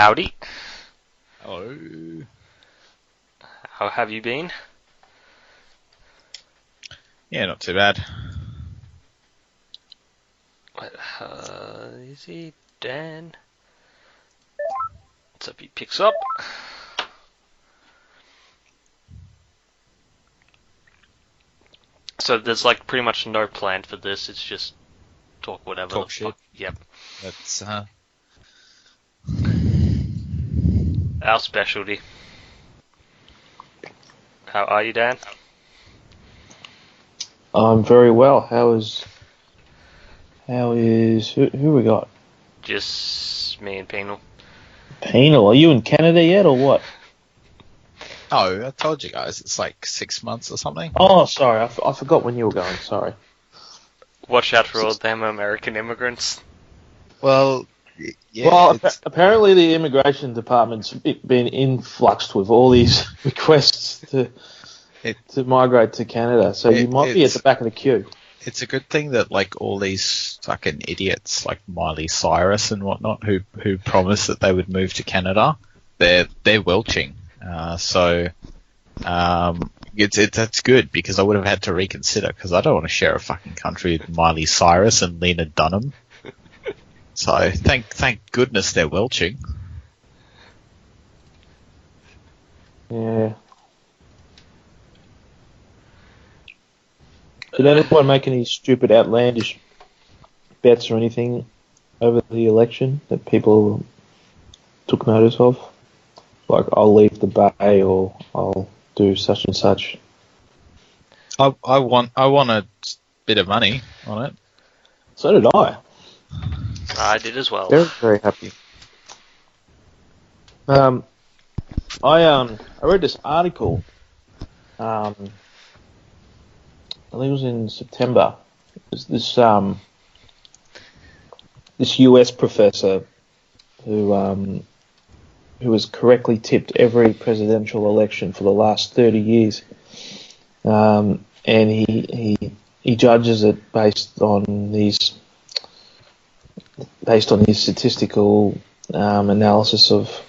Howdy. Hello. How have you been? Yeah, not too bad. Is he Dan? Let's hope he picks up. So there's like pretty much no plan for this. It's just talk whatever. Talk shit. Fuck. Yep. That's Our specialty. How are you, Dan? I'm very well. How is who we got? Just me and Penal. Penal, are you in Canada yet or what? I told you guys it's like 6 months or something. Oh, sorry, I forgot when you were going. Sorry. Watch out for all them American immigrants. Well, yeah. Well, apparently the immigration department's been influxed with all these requests to migrate to Canada, so you might be at the back of the queue. It's a good thing that like all these fucking idiots like Miley Cyrus and whatnot who promised that they would move to Canada, they're welching. That's good because I would have had to reconsider because I don't want to share a fucking country with Miley Cyrus and Lena Dunham. So thank goodness they're welching. Yeah. Did anyone make any stupid, outlandish bets or anything over the election that people took notice of? Like, I'll leave the bay or I'll do such and such. I want a bit of money on it. So did I. I did as well. Very, very happy. I read this article. I think it was in September. It was this US professor who has correctly tipped every presidential election for the last 30 years, and he judges it based on his statistical analysis of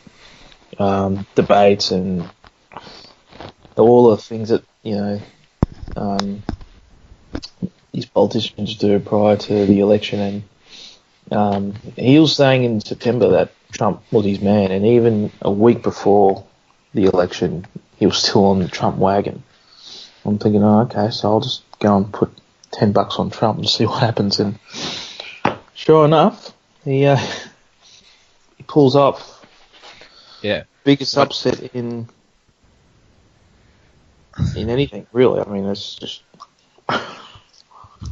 debates and all the things that these politicians do prior to the election. And he was saying in September that Trump was his man, and even a week before the election, he was still on the Trump wagon. I'm thinking, okay, so I'll just go and put $10 on Trump and see what happens. And sure enough, he pulls off biggest upset in anything, really. I mean, it's just.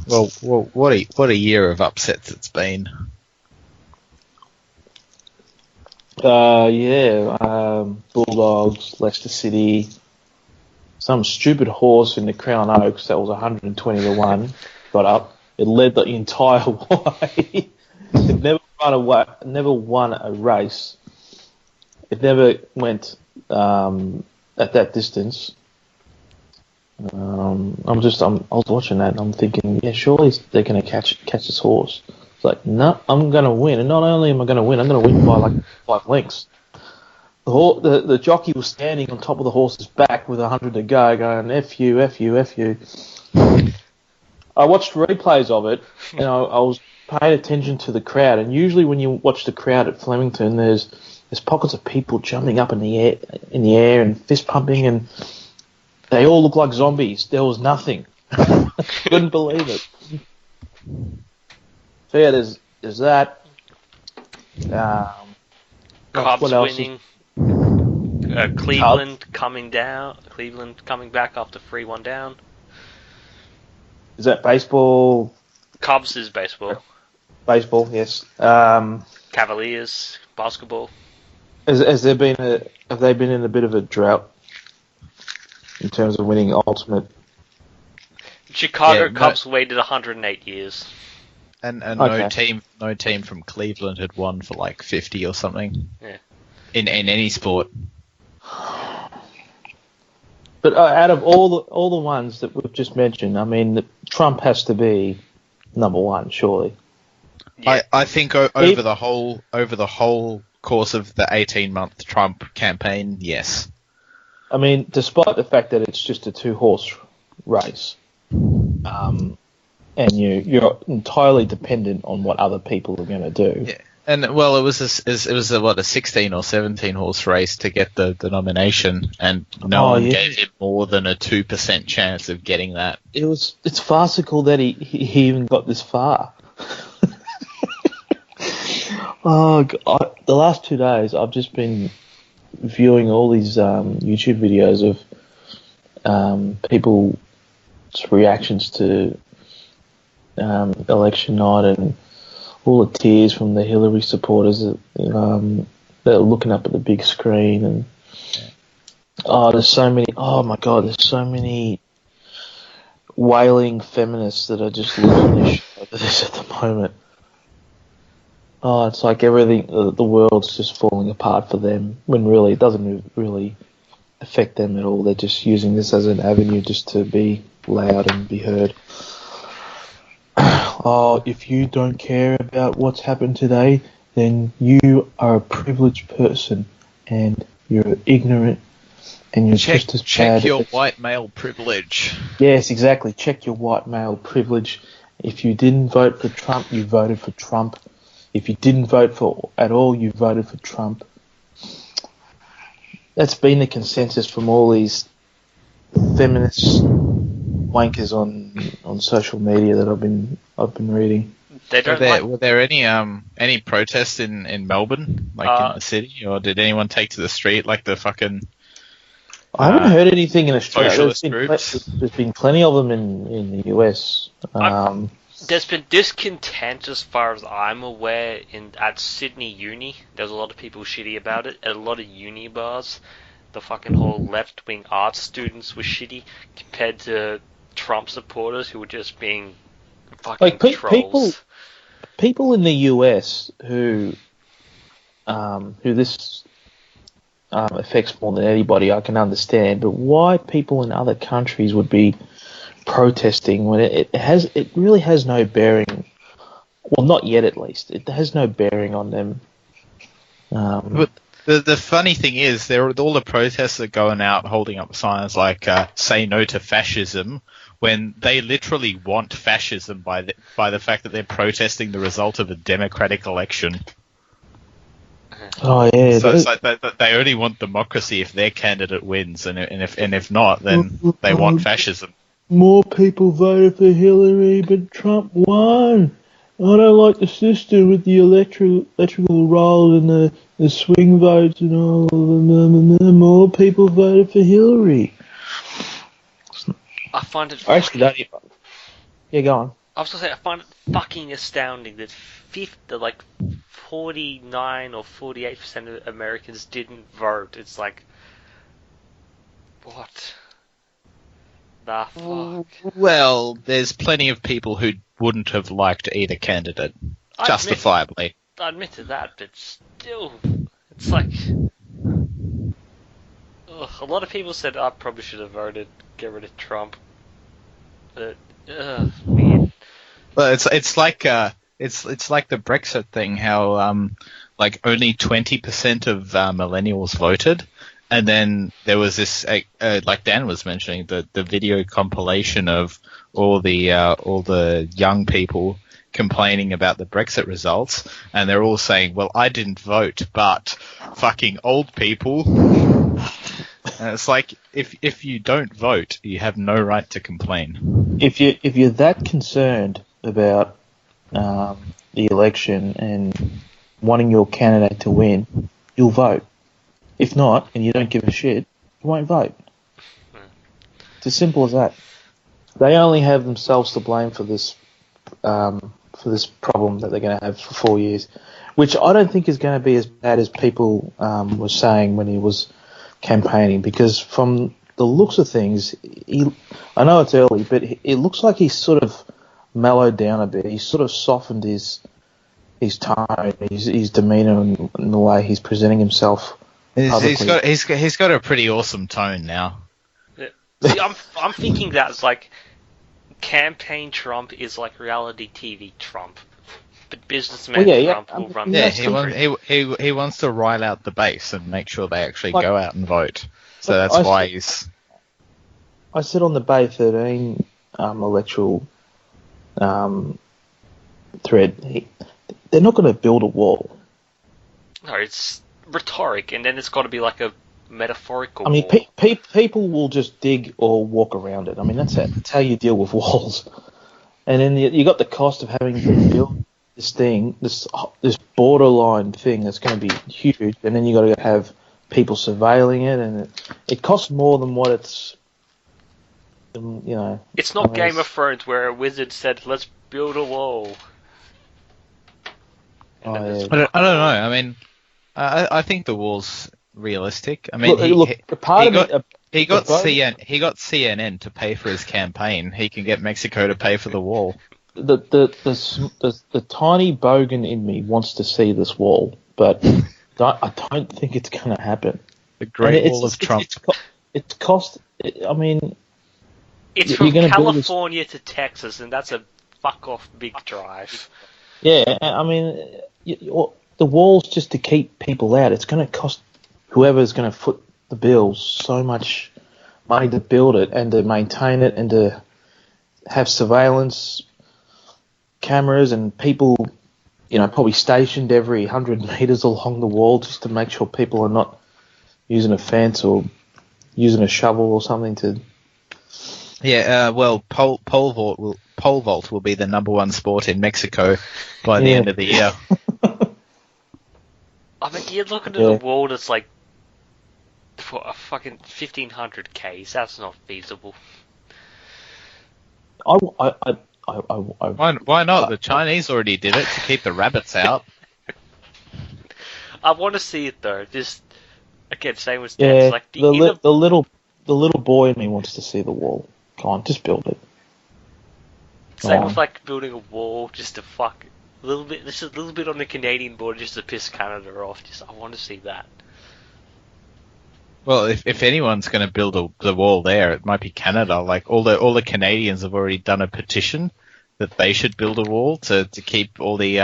Well, what a year of upsets it's been. Bulldogs, Leicester City, some stupid horse in the Crown Oaks that was 120 to 1 got up. It led the entire way. It never won a race. It never went at that distance. I was watching that and I'm thinking, yeah, surely they're going to catch this horse. It's like, no, I'm going to win. And not only am I going to win, I'm going to win by like 5 lengths. The jockey was standing on top of the horse's back with 100 to go, going, F you, F you, F you. I watched replays of it, and I was paying attention to the crowd. And usually when you watch the crowd at Flemington, there's pockets of people jumping up in the air and fist pumping, and they all look like zombies. There was nothing. Couldn't believe it. So yeah, there's that. Cubs what else? winning. Cleveland coming down. Cleveland coming back after 3-1 down. Is that baseball? Cubs is baseball. Baseball, yes. Cavaliers basketball. Have they been in a bit of a drought in terms of winning ultimate? Chicago Cubs waited 108 years. And okay. no team from Cleveland had won for like 50 or something. Yeah. In any sport. But out of all the ones that we've just mentioned, I mean, Trump has to be number one, surely. Yeah. I think over the whole course of the 18-month Trump campaign, yes. I mean, despite the fact that it's just a 2-horse race, and you're entirely dependent on what other people are going to do. Yeah. And well, it was a 16 or 17 horse race to get the nomination, and no one gave him more than a 2% chance of getting that. It's farcical that he even got this far. Oh God. The last 2 days, I've just been viewing all these YouTube videos of people's reactions to election night and all the tears from the Hillary supporters that are looking up at the big screen, and there's so many wailing feminists that are just losing their shit over this at the moment. Oh, it's like everything, the world's just falling apart for them, when really it doesn't really affect them at all. They're just using this as an avenue just to be loud and be heard. Oh, if you don't care about what's happened today, then you are a privileged person, and you're ignorant, and you're just as bad. Check your white male privilege. Yes, exactly. Check your white male privilege. If you didn't vote for Trump, you voted for Trump. If you didn't vote for at all, you voted for Trump. That's been the consensus from all these feminist wankers on social media that I've been reading. Were there any protests in Melbourne, in the city, or did anyone take to the street like the fucking? I haven't heard anything in Australia. Socialist groups. There's been plenty of them in the US. There's been discontent, as far as I'm aware, at Sydney Uni. There's a lot of people shitty about it. At a lot of uni bars, the fucking whole left-wing arts students were shitty compared to Trump supporters who were just being fucking trolls. People in the US who this affects more than anybody, I can understand. But why people in other countries would be protesting when it really has no bearing. Well, not yet, at least. It has no bearing on them. But the funny thing is, all the protests are going out holding up signs like "Say no to fascism," when they literally want fascism by the fact that they're protesting the result of a democratic election. Oh yeah. So it's like they only want democracy if their candidate wins, and if not, then they want fascism. More people voted for Hillary, but Trump won. I don't like the system with the electrical roll and the swing votes and all. More people voted for Hillary. I find it. Yeah, go on. I was gonna say, I find it fucking astounding that 49 or 48% of Americans didn't vote. It's like, what? The fuck? Well, there's plenty of people who wouldn't have liked either candidate, justifiably. I admit to that, but still, it's like, a lot of people said I probably should have voted, get rid of Trump. But weird. Well, it's like the Brexit thing, how only 20% of millennials voted. And then there was this, like Dan was mentioning, the video compilation of all the young people complaining about the Brexit results, and they're all saying, "Well, I didn't vote, but fucking old people." And it's like, if you don't vote, you have no right to complain. If you're that concerned about the election and wanting your candidate to win, you'll vote. If not, and you don't give a shit, you won't vote. It's as simple as that. They only have themselves to blame for this problem that they're going to have for 4 years, which I don't think is going to be as bad as people were saying when he was campaigning, because from the looks of things, I know it's early, but it looks like he's sort of mellowed down a bit. He's sort of softened his tone, his demeanour, and the way he's presenting himself. He's got a pretty awesome tone now. Yeah. See, I'm thinking that it's like campaign Trump is like reality TV Trump. But businessman Trump will run. Yeah, the he wants to rile out the base and make sure they actually Like- go out and vote. So that's why he's. I said on the Bay 13 electoral thread, they're not going to build a wall. No, it's rhetoric, and then it's got to be like a metaphorical I mean, wall. people will just dig or walk around it. I mean, that's how you deal with walls. And then you got the cost of having to build this thing, this borderline thing that's going to be huge, and then you got to have people surveilling it, and it costs more than what it's. It's not Game of Thrones where a wizard said, "Let's build a wall." And then there's- I don't know. I mean, I think the wall's realistic. I mean, he got CNN to pay for his campaign. He can get Mexico to pay for the wall. The tiny bogan in me wants to see this wall, but I don't think it's going to happen. The Great Wall of Trump. It's cost. I mean, it's from California to Texas, and that's a fuck off big drive. Yeah, I mean, the wall's just to keep people out. It's going to cost whoever's going to foot the bill so much money to build it and to maintain it and to have surveillance cameras and people, probably stationed every 100 metres along the wall just to make sure people are not using a fence or using a shovel or something to. Yeah, well, pole vault will be the number one sport in Mexico by the end of the year. I mean, you're looking at a wall that's like for a fucking 1,500 Ks. That's not feasible. Why not? The Chinese already did it to keep the rabbits out. I want to see it though. Just again, same with stats. Like the little boy in me wants to see the wall. Come on, just build it. Same with like building a wall just to fuck a little bit. This is a little bit on the Canadian border just to piss Canada off. Just I want to see that. Well, if anyone's going to build the wall there, it might be Canada. Like all the Canadians have already done a petition that they should build a wall to keep all the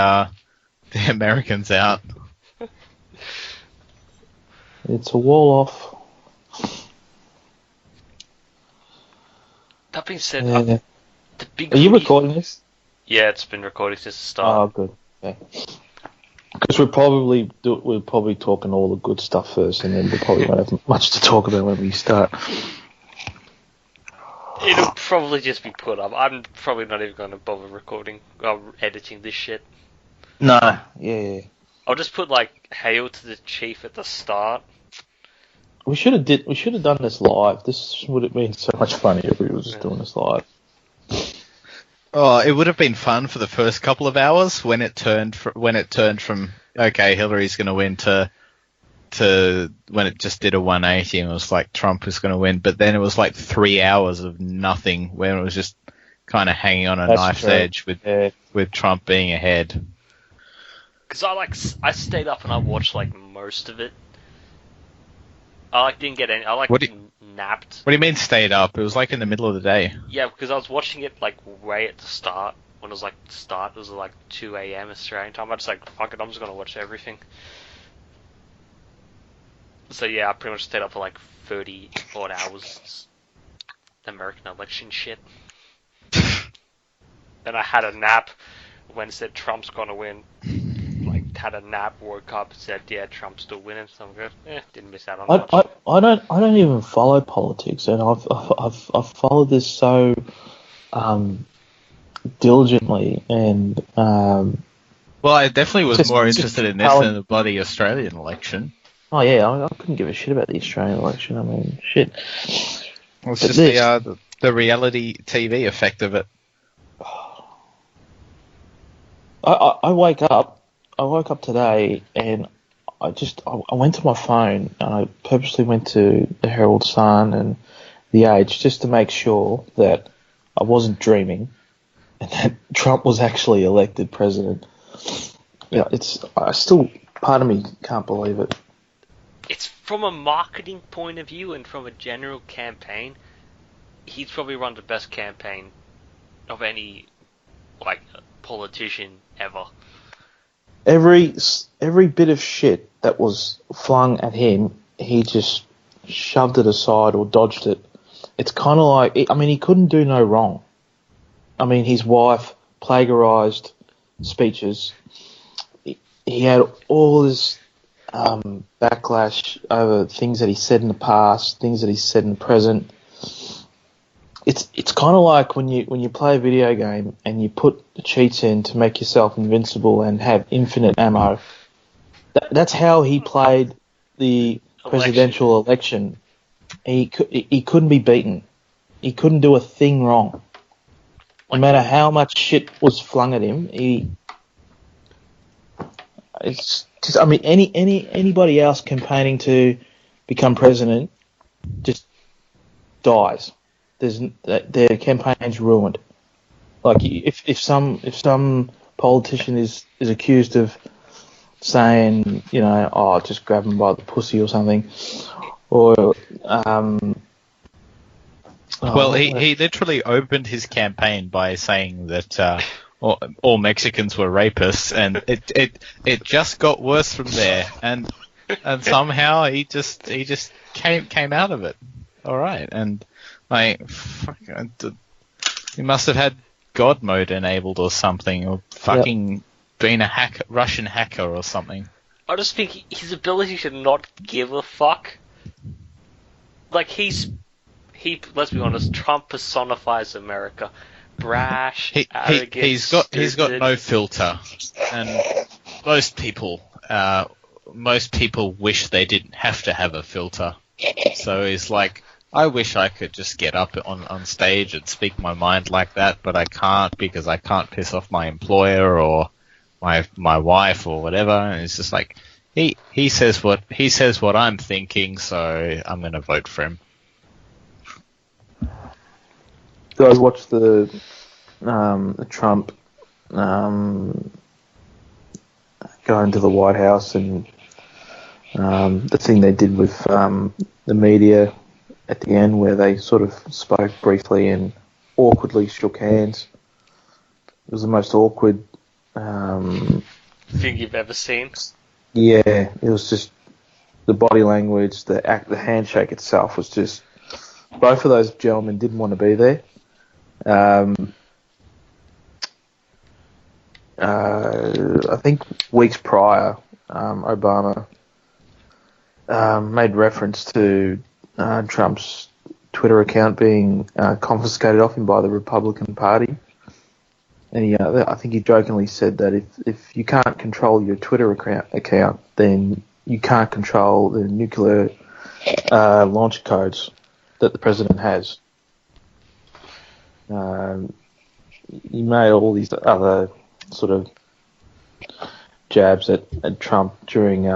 Americans out. It's a wall off. That being said, the big. Are you recording this? Yeah, it's been recording since the start. Oh, good. Okay. Because we're probably talking all the good stuff first, and then we probably won't have much to talk about when we start. It'll probably just be put up. I'm probably not even going to bother recording or editing this shit. No. Yeah. I'll just put like "Hail to the Chief" at the start. We should have done this live. This would have been so much funnier if we were just doing this live. Oh, it would have been fun for the first couple of hours when it turned from okay, Hillary's going to win to when it just did a 180 and it was like Trump was going to win. But then it was like 3 hours of nothing where it was just kind of hanging on a knife's edge with Trump being ahead. Because I stayed up and I watched like most of it. I didn't get any. Napped. What do you mean stayed up? It was like in the middle of the day. Yeah, because I was watching it like way at the start. When it was like it was like 2 a.m. Australian time. I was like, fuck it, I'm just gonna watch everything. So yeah, I pretty much stayed up for like 30 odd hours. American election shit. Then I had a nap when it said Trump's gonna win. Had a nap, woke up, said, "Yeah, Trump's still winning." So I'm good. Didn't miss out on much. I don't even follow politics, and I've followed this so diligently, and well, I definitely was more interested in this than the bloody Australian election. Oh yeah, I couldn't give a shit about the Australian election. I mean, shit. Well, it's just the reality TV effect of it. I woke up today and I went to my phone and I purposely went to the Herald Sun and the Age just to make sure that I wasn't dreaming and that Trump was actually elected president. Yeah, part of me can't believe it. It's from a marketing point of view and from a general campaign, he's probably run the best campaign of any politician ever. every bit of shit that was flung at him, he just shoved it aside or dodged it. It's kind of like, I mean, he couldn't do no wrong. I mean, his wife plagiarised speeches. He had all this backlash over things that he said in the past, things that he said in the present. It's kind of like when you play a video game and you put the cheats in to make yourself invincible and have infinite ammo. That's how he played the presidential election. He couldn't be beaten. He couldn't do a thing wrong. No matter how much shit was flung at him, it's just, I mean, anybody else campaigning to become president just dies. Their campaign's ruined. Like if some politician is accused of saying, you know, oh, just grab him by the pussy or something, or well, he literally opened his campaign by saying that all Mexicans were rapists, and it just got worse from there, and somehow he just came out of it. All right, and he must have had God mode enabled or something, or fucking been a Russian hacker or something. I just think his ability to not give a fuck, like let's be honest, Trump personifies America. Brash, arrogant, he's got no filter, and most people wish they didn't have to have a filter. So he's like, I wish I could just get up on stage and speak my mind like that, but I can't because I can't piss off my employer or my wife or whatever. And it's just like he says what I'm thinking, so I'm gonna vote for him. You guys watch the Trump going to the White House and the thing they did with the media at the end, where they sort of spoke briefly and awkwardly shook hands. It was the most awkward thing you've ever seen. Yeah, it was just the body language, the handshake itself was just. Both of those gentlemen didn't want to be there. I think weeks prior, Obama made reference to Trump's Twitter account being confiscated off him by the Republican Party. And I think he jokingly said that if you can't control your Twitter account, then you can't control the nuclear launch codes that the president has. He made all these other sort of jabs at Trump during. He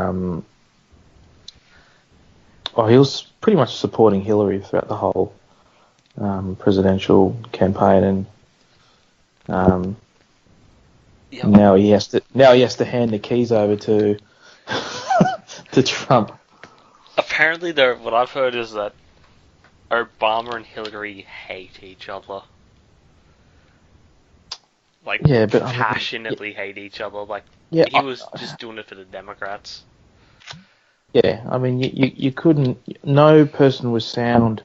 was pretty much supporting Hillary throughout the whole presidential campaign, and now he has to hand the keys over to to Trump. Apparently, what I've heard is that Obama and Hillary hate each other. Passionately hate each other. He was just doing it for the Democrats. Yeah, I mean, you couldn't. No person with sound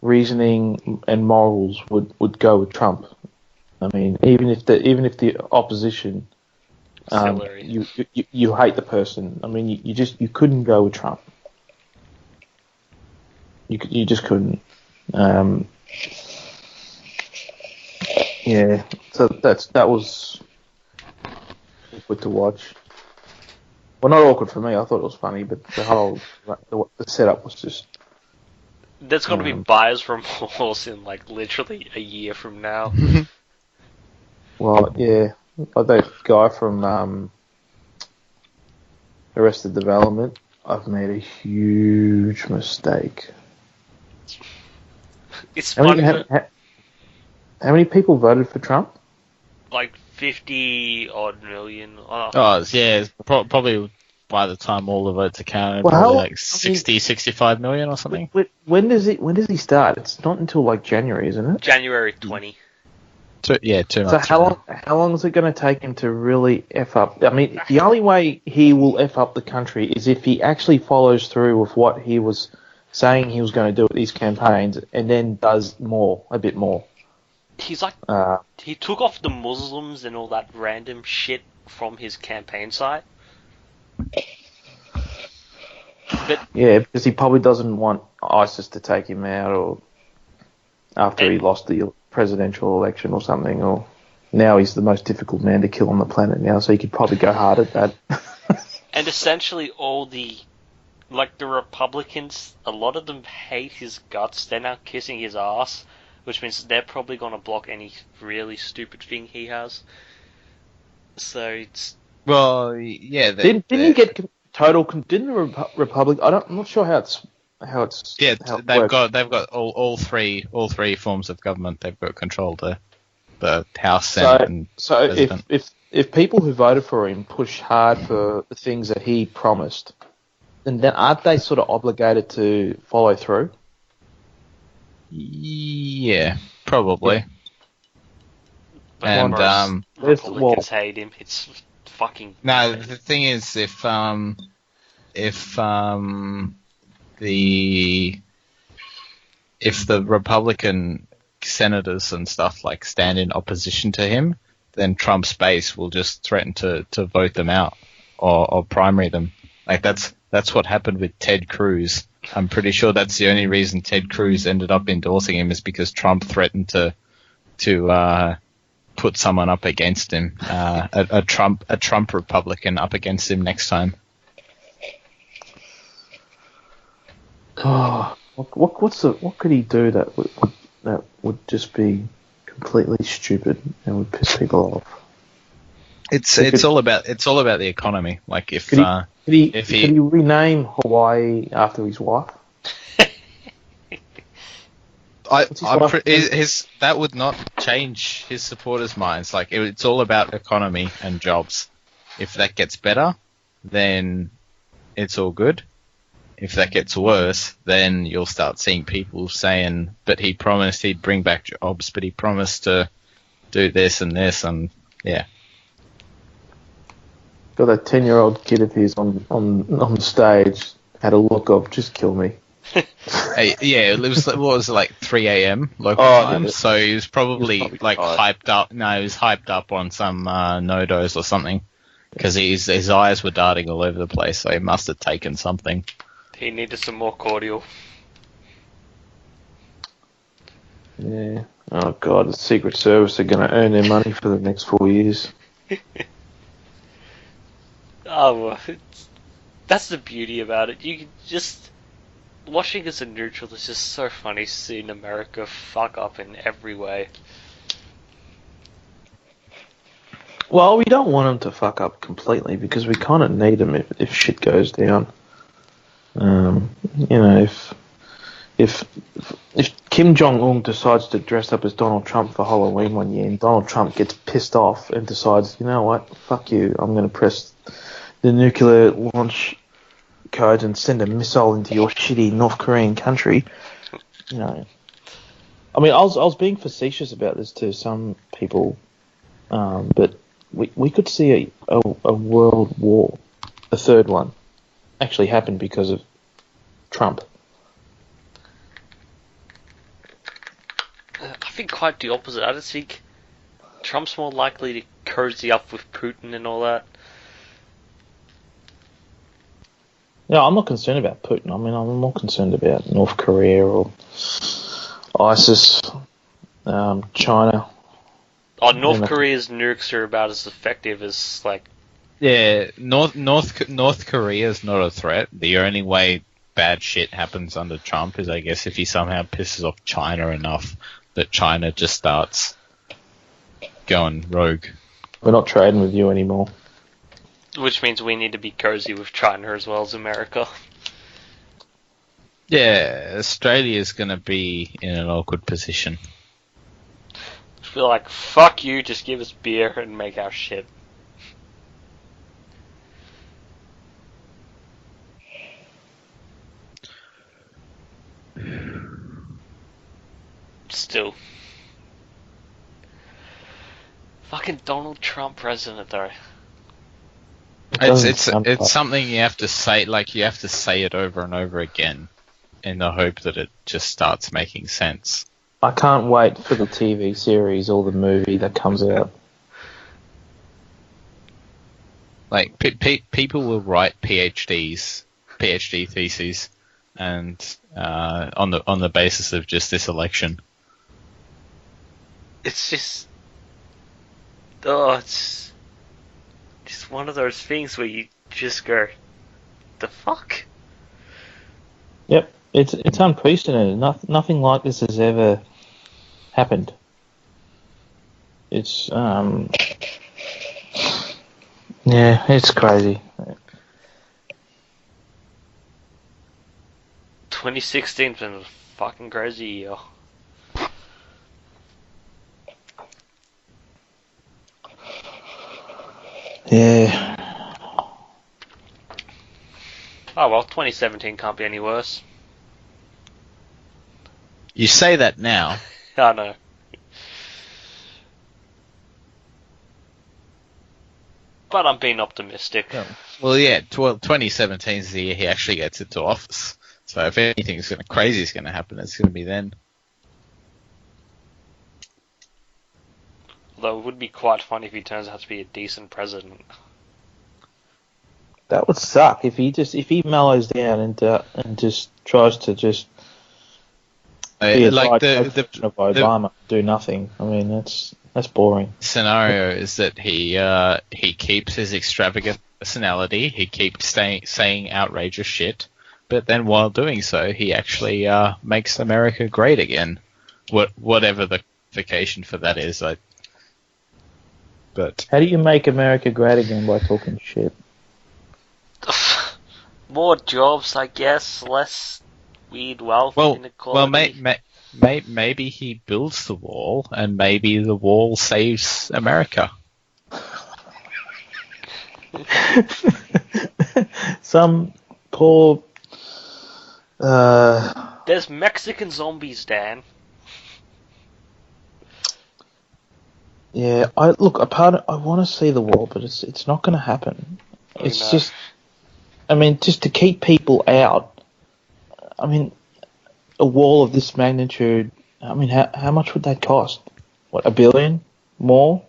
reasoning and morals would go with Trump. I mean, even if the opposition, you hate the person. I mean, you couldn't go with Trump. You just couldn't. Yeah, so that was awkward to watch. Well, not awkward for me. I thought it was funny, but the setup was just. There's got to be buyer's remorse in literally a year from now. Well, yeah, like that guy from Arrested Development. I've made a huge mistake. It's how many people voted for Trump? 50 odd million. Probably by the time all the votes are counted, probably 65 million or something. When does he start? It's not until January, isn't it? January 20. 2 So months. how long is it going to take him to really F up? I mean, the only way he will F up the country is if he actually follows through with what he was saying he was going to do with these campaigns and then does a bit more. He's like, he took off the Muslims and all that random shit from his campaign site. But yeah, because he probably doesn't want ISIS to take him out, or after he lost the presidential election or something, or now he's the most difficult man to kill on the planet now, so he could probably go hard at that. And essentially all the Republicans, a lot of them hate his guts. They're now kissing his ass, which means they're probably going to block any really stupid thing he has. So it's... Well, yeah. Didn't you get total? Didn't the Republic? I'm not sure how it's. Yeah, how it they've works. got all three forms of government. They've got control there. The House, Senate, and President. if people who voted for him push hard for the things that he promised, then aren't they sort of obligated to follow through? Yeah, probably. But And Republicans hate him. It's fucking... No, the thing is, if the Republican senators and stuff like stand in opposition to him, then Trump's base will just threaten to vote them out or primary them. Like that's what happened with Ted Cruz. I'm pretty sure that's the only reason Ted Cruz ended up endorsing him is because Trump threatened to put someone up against him, a Trump Republican up against him next time. Oh, what could he do that would just be completely stupid and would piss people off? It's all about the economy. Like if could he rename Hawaii after his wife? That would not change his supporters' minds. Like it's all about economy and jobs. If that gets better, then it's all good. If that gets worse, then you'll start seeing people saying, "But he promised he'd bring back jobs. But he promised to do this and this and yeah." Got that 10-year-old kid of his on the stage had a look of just kill me. Hey, yeah, it was like 3 a.m. local time, so he was probably hyped up. No, he was hyped up on some no-dose or something because his eyes were darting all over the place, so he must have taken something. He needed some more cordial. Yeah. Oh God, the Secret Service are going to earn their money for the next 4 years. Oh, that's the beauty about it. You can just... Watching as a neutral is just so funny seeing America fuck up in every way. Well, we don't want them to fuck up completely because we kind of need them if shit goes down. If Kim Jong-un decides to dress up as Donald Trump for Halloween one year and Donald Trump gets pissed off and decides, you know what, fuck you, I'm going to press the nuclear launch code and send a missile into your shitty North Korean country, you know. I mean, I was being facetious about this to some people, but we could see a world war, a third one, actually happen because of Trump. I think quite the opposite. I just think Trump's more likely to cozy up with Putin and all that. Yeah, I'm not concerned about Putin. I mean, I'm more concerned about North Korea or ISIS, China. Oh, North Korea's nukes are about as effective as, like... Yeah, North Korea's not a threat. The only way bad shit happens under Trump is, I guess, if he somehow pisses off China enough that China just starts going rogue. We're not trading with you anymore. Which means we need to be cozy with China as well as America. Yeah, Australia's going to be in an awkward position. I feel like, fuck you, just give us beer and make our shit. Still. Fucking Donald Trump president, though. It's something you have to say, like you have to say it over and over again in the hope that it just starts making sense. I can't wait for the TV series or the movie that comes out. Like people will write PhD theses, and on the basis of just this election. It's just, it's just one of those things where you just go, the fuck? Yep, it's unprecedented. Nothing like this has ever happened. It's yeah, it's crazy. 2016's been a fucking crazy year. Yeah. Oh well, 2017 can't be any worse. You say that now. I know. But I'm being optimistic. Well, yeah, 2017 is the year he actually gets into office. So if anything crazy is going to happen, it's going to be then. Although it would be quite funny if he turns out to be a decent president. That would suck if he mellows down and just tries to just be a like of Obama, do nothing. I mean, that's boring. Scenario is that he keeps his extravagant personality. He keeps saying outrageous shit, but then while doing so, he actually makes America great again. Whatever the justification for that is, But how do you make America great again? By talking shit. More jobs, I guess. Less weed wealth inequality. Maybe he builds the wall, and maybe the wall saves America. Some poor. There's Mexican zombies, Dan. Yeah, I want to see the wall, but it's not going to happen. It's just, I mean, just to keep people out. I mean, a wall of this magnitude. I mean, how much would that cost? What, $1 billion more?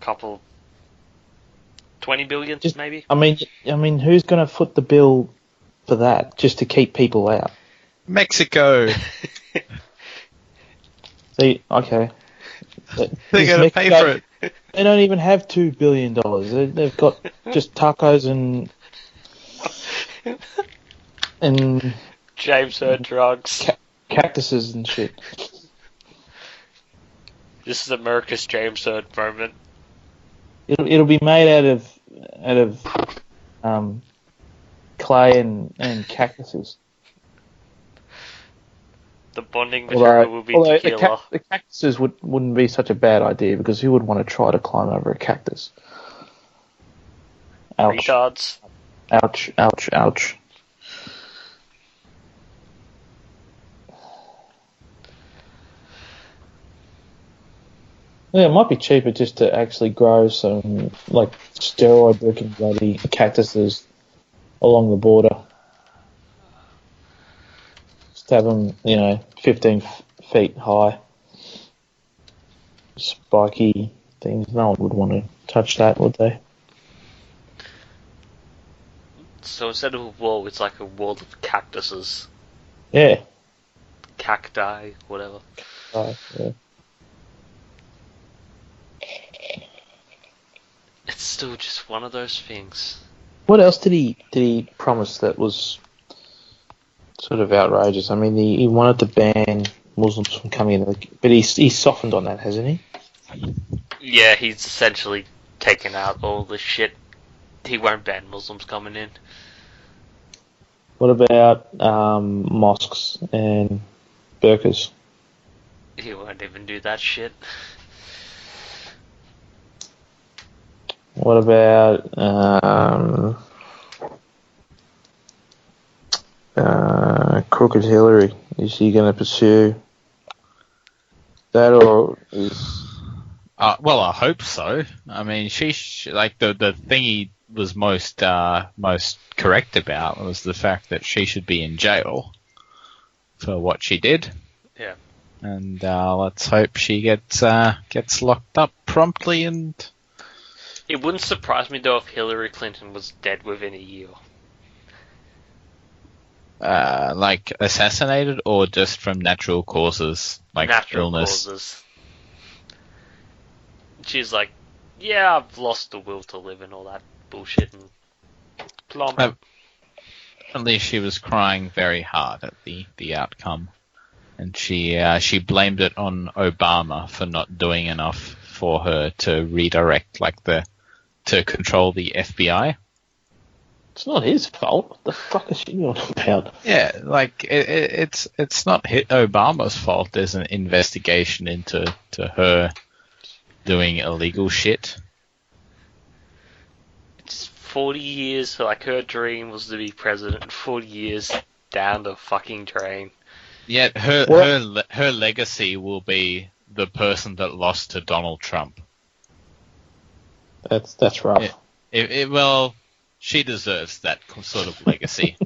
Couple, 20 billion, maybe. I mean, who's going to foot the bill for that just to keep people out? Mexico. See, okay. They're going to pay for it. They don't even have $2 billion. They've got just tacos and James Hurd drugs. Cactuses and shit. This is America's James Hurd moment. It'll be made out of clay and cactuses. The bonding material will be tequila. The cactuses wouldn't be such a bad idea, because who would want to try to climb over a cactus? Ouch. Retards. Ouch, ouch, ouch. Yeah, it might be cheaper just to actually grow some, like, steroid-looking bloody cactuses along the border. Just have them, 15 feet high. Spiky things. No one would want to touch that, would they? So instead of a wall, it's like a wall of cactuses. Yeah. Cacti, whatever. Right, yeah. It's still just one of those things. What else did he promise that was sort of outrageous? I mean, he wanted to ban Muslims from coming in, but he's softened on that, hasn't he? Yeah, he's essentially taken out all the shit. He won't ban Muslims coming in. What about mosques and burqas? He won't even do that shit. What about Crooked Hillary? Is he going to pursue That or is... Well, I hope so. I mean, like the thing he was most correct about was the fact that she should be in jail for what she did. Yeah. And let's hope she gets locked up promptly. And it wouldn't surprise me though if Hillary Clinton was dead within a year. like assassinated or just from natural causes, like Natural illness. causes. She's like, yeah, I've lost the will to live and all that bullshit, and plump. At least she was crying very hard at the outcome, and she blamed it on Obama for not doing enough for her to redirect, to control the FBI. It's not his fault. What the fuck is she on about? Yeah, like it's not Obama's fault. There's an investigation into her doing illegal shit. It's 40 years, like her dream was to be president, 40 years down the fucking drain. Yet her legacy will be the person that lost to Donald Trump. That's rough. Well, she deserves that sort of legacy.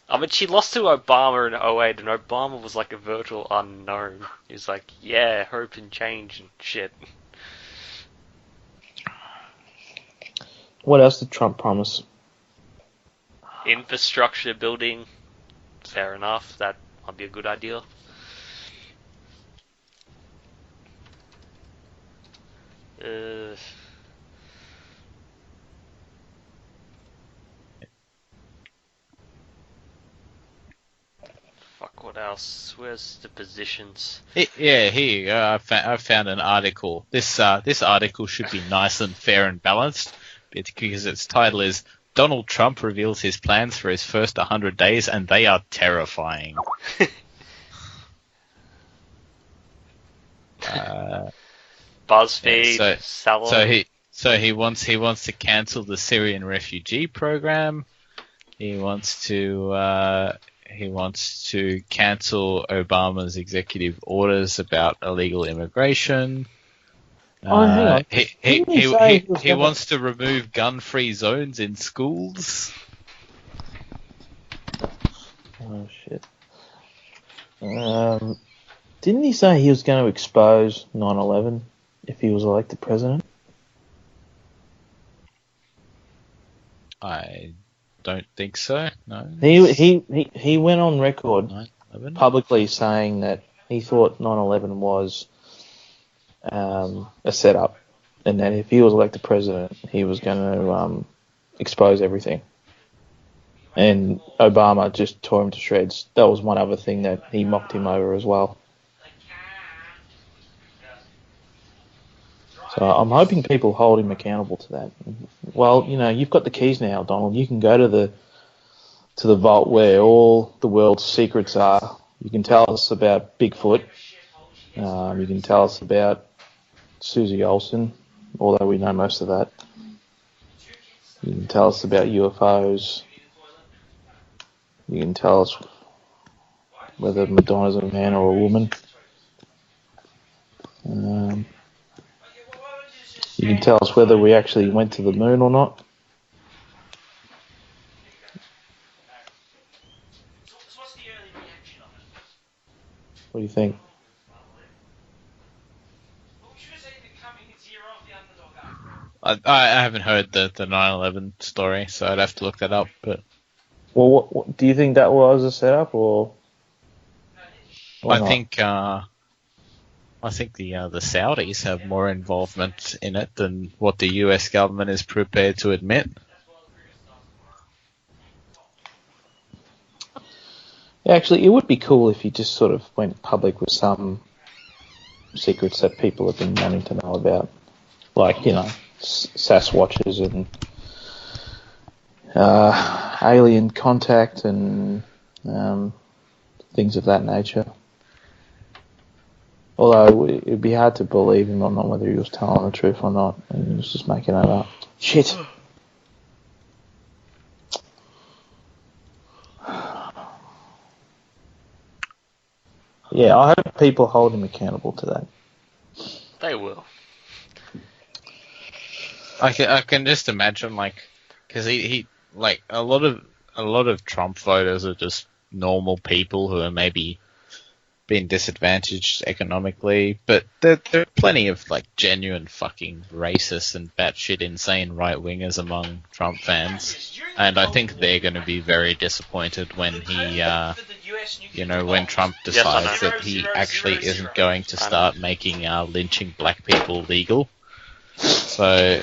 I mean, she lost to Obama in 2008, and Obama was like a virtual unknown. He was like, yeah, hope and change and shit. What else did Trump promise? Infrastructure building, fair enough, that might be a good idea. Fuck, what else? Where's the positions? Yeah, here you go. I found an article. This article should be nice and fair and balanced because its title is Donald Trump reveals his plans for his first 100 days, and they are terrifying. BuzzFeed, yeah, Salon. So he wants to cancel the Syrian refugee program. He wants to cancel Obama's executive orders about illegal immigration. Hang on. He wants to remove gun-free zones in schools. Oh shit. Didn't he say he was going to expose 9/11 if he was elected president? I don't think so. No. He went on record 9/11? publicly saying that he thought 9/11 was a setup, and that if he was elected president, he was going to expose everything. And Obama just tore him to shreds. That was one other thing that he mocked him over as well. So I'm hoping people hold him accountable to that. Well, you've got the keys now, Donald. You can go to the vault where all the world's secrets are. You can tell us about Bigfoot. You can tell us about Susie Olsen, although we know most of that. You can tell us about UFOs. You can tell us whether Madonna's a man or a woman. You can tell us whether we actually went to the moon or not. What do you think? I haven't heard the 9/11 story, so I'd have to look that up. But what do you think that was a setup, or I not? think the Saudis have more involvement in it than what the US government is prepared to admit. Actually, it would be cool if you just sort of went public with some secrets that people have been wanting to know about, like Sasquatches and alien contact and things of that nature. Although it'd be hard to believe him on whether he was telling the truth or not, and he was just making it up. Shit. Yeah, I people hold him accountable to that? They will. I can just imagine, like, because he like a lot of Trump voters are just normal people who are maybe being disadvantaged economically, but there are plenty of like genuine fucking racist and batshit insane right wingers among Trump fans, and I think they're going to be very disappointed when he, when Trump decides that he actually isn't going to start making lynching black people legal. So,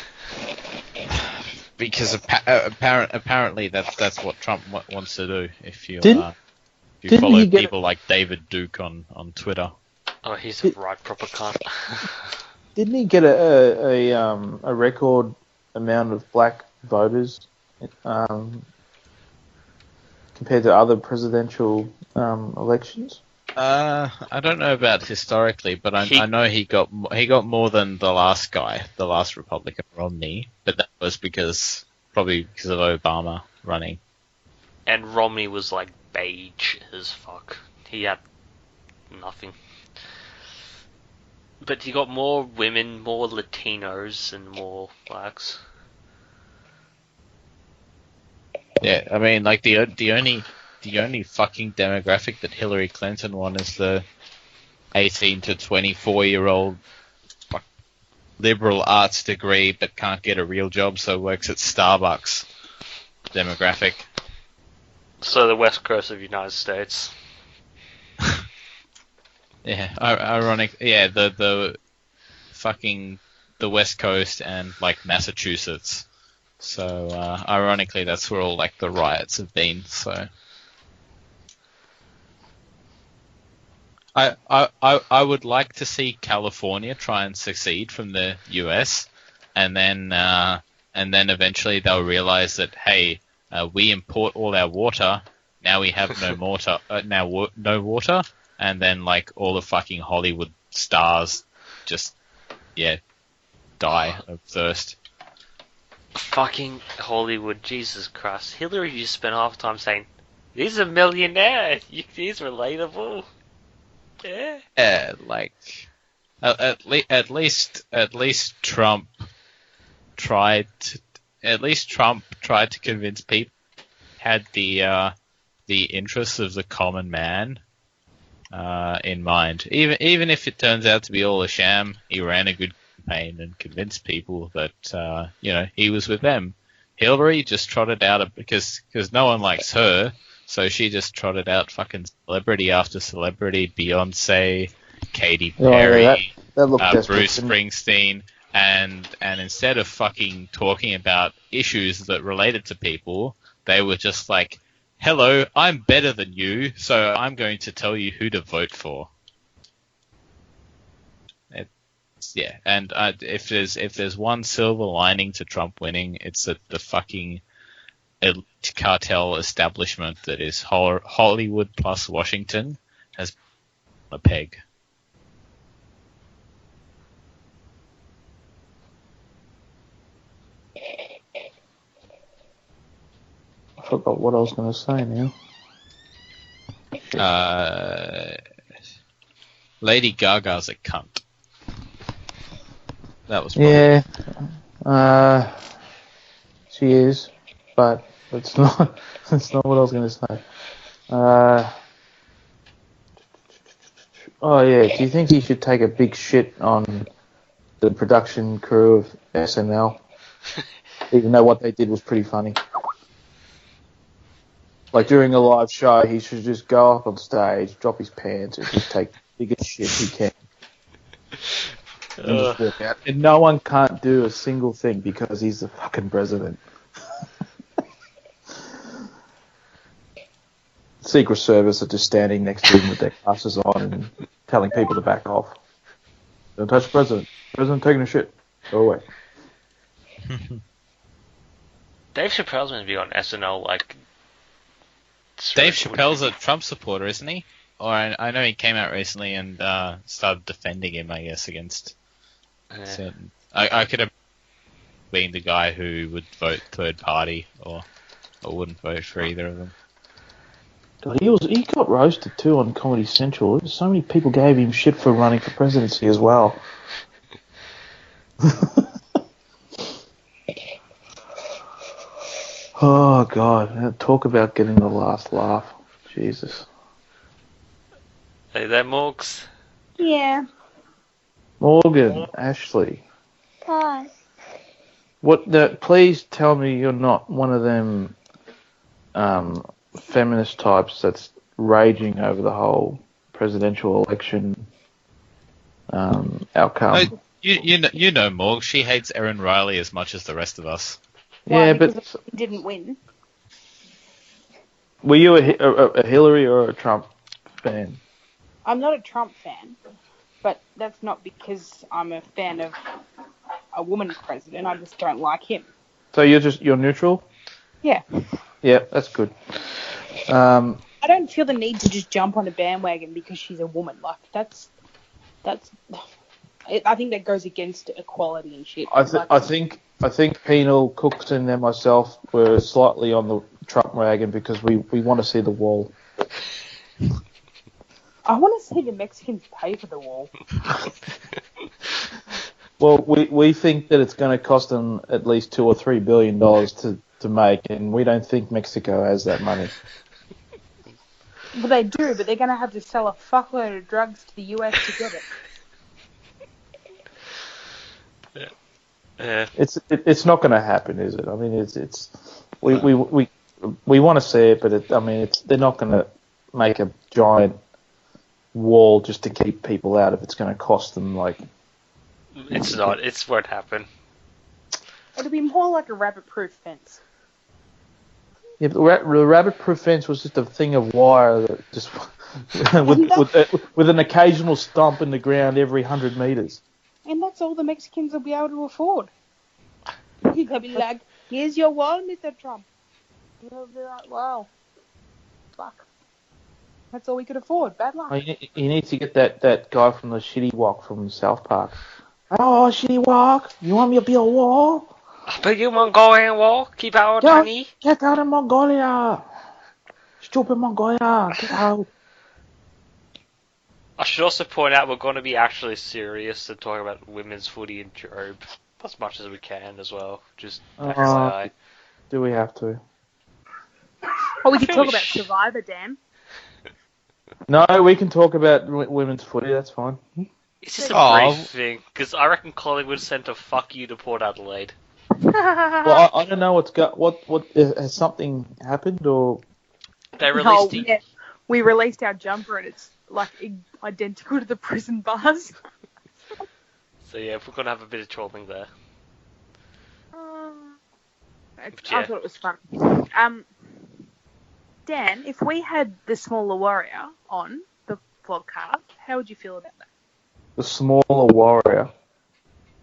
because apparently that's what Trump wants to do. If you follow people like David Duke on Twitter. Oh, he's a right proper cunt. Didn't he get a record amount of black voters compared to other presidential elections? I don't know about historically, but I know he got more than the last guy, the last Republican, Romney, but that was probably because of Obama running. And Romney was like beige as fuck. He had nothing. But he got more women, more Latinos, and more blacks. Yeah, I mean, like the only fucking demographic that Hillary Clinton won is the 18 to 24-year-old liberal arts degree but can't get a real job, so works at Starbucks demographic. So the west coast of the United States. Yeah, ironic. Yeah, the fucking the west coast and like Massachusetts. So ironically, that's where all like the riots have been. So I would like to see California try and succeed from the US, and then eventually they'll realize that hey, we import all our water. Now we have no water. No water, and then like all the fucking Hollywood stars just die of thirst. Fucking Hollywood, Jesus Christ. Hillary just spent half the time saying, he's a millionaire, he's relatable. Yeah. Like, at least Trump tried to convince people had the interests of the common man in mind. Even if it turns out to be all a sham, he ran a good campaign and convinced people that he was with them. Hillary just trotted out because no one likes her, so she just trotted out fucking celebrity after celebrity, Beyonce, Katy Perry, Bruce Springsteen, and instead of fucking talking about issues that related to people, they were just like, hello, I'm better than you, so I'm going to tell you who to vote for. Yeah, and if there's one silver lining to Trump winning, it's that the fucking cartel establishment that is Hollywood plus Washington has a peg. I forgot what I was going to say now. Lady Gaga's a cunt. That was she is, but that's not what I was going to say. Oh yeah, do you think he should take a big shit on the production crew of SNL? Even though what they did was pretty funny. Like during a live show, he should just go up on stage, drop his pants, and just take the biggest shit he can. And just walk out. And no one can't do a single thing because he's the fucking president. Secret Service are just standing next to him with their glasses on and telling people to back off. Don't touch the president. President taking a shit. Go away. Dave Chappelle's going to be on SNL, like... Dave Chappelle's a Trump supporter, isn't he? Or I know he came out recently and started defending him, I guess, against certain... I could have been the guy who would vote third party or wouldn't vote for either of them. God, he got roasted too on Comedy Central. So many people gave him shit for running for presidency as well. Oh God, talk about getting the last laugh. Jesus. Hey there, Morgs. Yeah. Morgan, Ashley. Hi. Please tell me you're not one of them feminist types that's raging over the whole presidential election outcome. You know Morg. She hates Erin Riley as much as the rest of us. Yeah, Why? Because but he didn't win. were you a Hillary or a Trump fan? I'm not a Trump fan, but that's not because I'm a fan of a woman president. I just don't like him. So you're neutral? Yeah. Yeah, that's good. I don't feel the need to just jump on a bandwagon because she's a woman. Like that's. I think that goes against equality and shit. I think Penal, Cooks, and then myself were slightly on the Trump wagon because we want to see the wall. I want to see the Mexicans pay for the wall. Well, we think that it's going to cost them at least $2 or $3 billion to make, and we don't think Mexico has that money. Well, they do, but they're going to have to sell a fuckload of drugs to the US to get it. Yeah. It's not going to happen, is it? I mean, we want to see it, but they're not going to make a giant wall just to keep people out if it's going to cost them like. It's not. It won't happen. It'll be more like a rabbit-proof fence. Yeah, but the rabbit-proof fence was just a thing of wire that just with an occasional stomp in the ground every 100 meters. And that's all the Mexicans will be able to afford. They'll be like, here's your wall, Mr. Trump. They'll be like, wow. Fuck. That's all we could afford. Bad luck. Oh, you need to get that guy from the Shitty Walk from South Park. Oh, Shitty Walk, you want me to build a wall? But you Mongolian wall, keep out, honey. Get out of Mongolia. Stupid Mongolia, get out. I should also point out we're going to be actually serious and talk about women's footy and Job as much as we can as well. Just FYI. Do we have to? Oh, we could talk about Survivor, Dan. No, we can talk about women's footy, that's fine. It's just a brief thing, because I reckon Collingwood sent a fuck you to Port Adelaide. Well, I don't know what has something happened or... They released yeah. We released our jumper and it's like identical to the prison bars. So yeah, if we're going to have a bit of trolling there. I thought it was fun. Dan, if we had the smaller warrior on the Flogcast, how would you feel about that? The smaller warrior?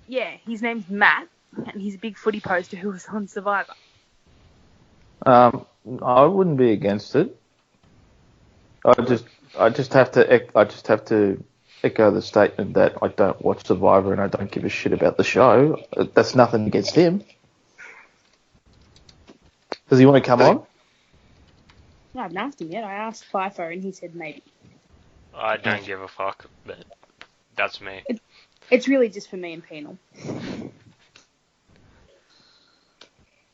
Yeah, his name's Matt, and he's a big footy poster who was on Survivor. I wouldn't be against it. I just have to echo the statement that I don't watch Survivor and I don't give a shit about the show. That's nothing against him. Does he want to come on? No, I haven't asked him yet. I asked FIFO and he said maybe. I don't give a fuck, but that's me. It's really just for me and Penal.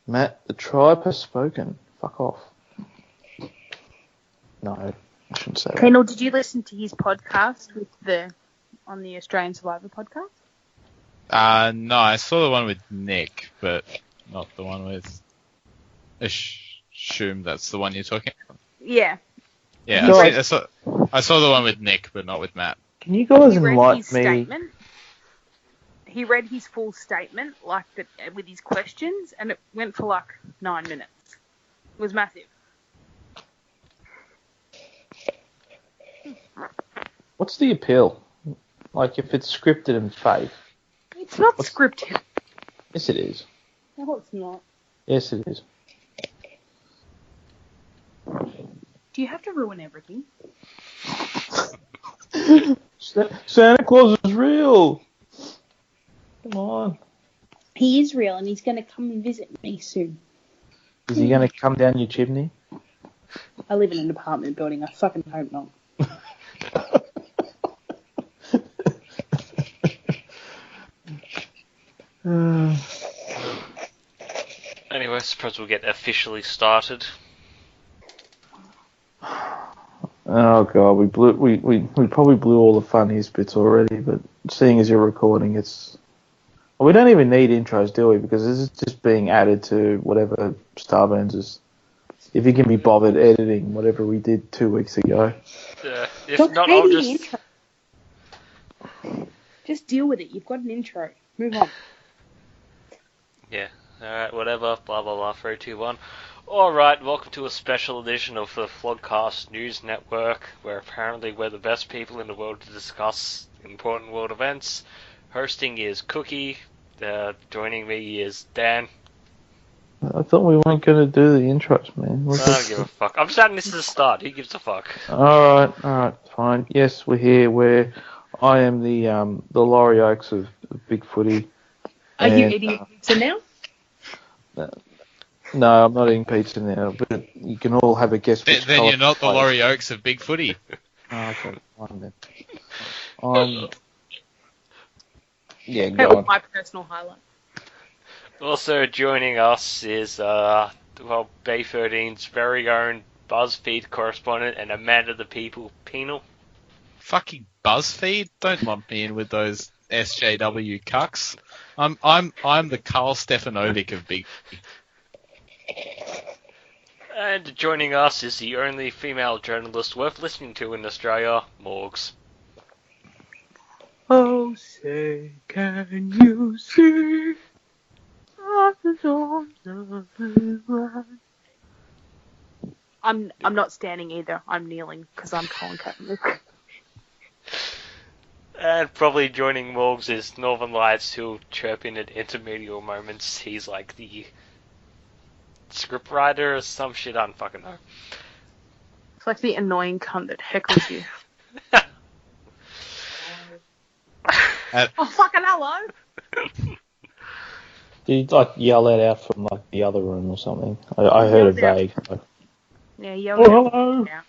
Matt, the tribe has spoken. Fuck off. No, I shouldn't say that. Penal, did you listen to his podcast on the Australian Survivor podcast? No, I saw the one with Nick, but not the one with... Assume that's the one you're talking about. Yeah. Yeah, I saw the one with Nick, but not with Matt. Can you guys enlighten me? Statement. He read his full statement, like that, with his questions, and it went for like 9 minutes. It was massive. What's the appeal? Like, if it's scripted and fake. It's not scripted. Yes, it is. No, it's not. Yes, it is. Do you have to ruin everything? Santa Claus is real. Come on. He is real, and he's going to come and visit me soon. Is he going to come down your chimney? I live in an apartment building. I fucking hope not. Anyway, I suppose we'll get officially started. Oh god, we probably blew all the funniest bits already, but seeing as you're recording, we don't even need intros, do we? Because this is just being added to whatever Starburns is. If you can be bothered editing whatever we did 2 weeks ago. If Stop not, I'll hating the just... intro. Just deal with it. You've got an intro. Move on. Yeah, alright, whatever, blah blah blah, 3, 2, 1. Alright, welcome to a special edition of the Flogcast News Network, where apparently we're the best people in the world to discuss important world events. Hosting is Cookie, joining me is Dan. I thought we weren't going to do the intros, man. I don't give a fuck. I'm just adding this as a start, who gives a fuck? Alright, fine. Yes, we're here where I am the Laurie Oakes of Big Footy. Are you eating pizza now? No, I'm not eating pizza now, but you can all have a guess. Then you're not the Laurie Oakes of Big Footy. Oh, okay, fine then. Yeah, That go was on. my personal highlight. Also joining us is, Bay 13's very own BuzzFeed correspondent and a man of the people, Penal. Fucking BuzzFeed! Don't lump me in with those SJW cucks. I'm the Carl Stefanovic of Big Footy. And joining us is the only female journalist worth listening to in Australia, Morgs. Oh, say, can you see? I'm not standing either. I'm kneeling because I'm Colin Kaepernick. And probably joining Morgs is Northern Lights, who'll chirp in at intermediate moments. He's like the scriptwriter or some shit, I don't fucking know. It's like the annoying cunt that heckles you. Oh, fucking hello! Did you yell that out from the other room or something? I heard it vague. Yeah, yell hello! Yeah.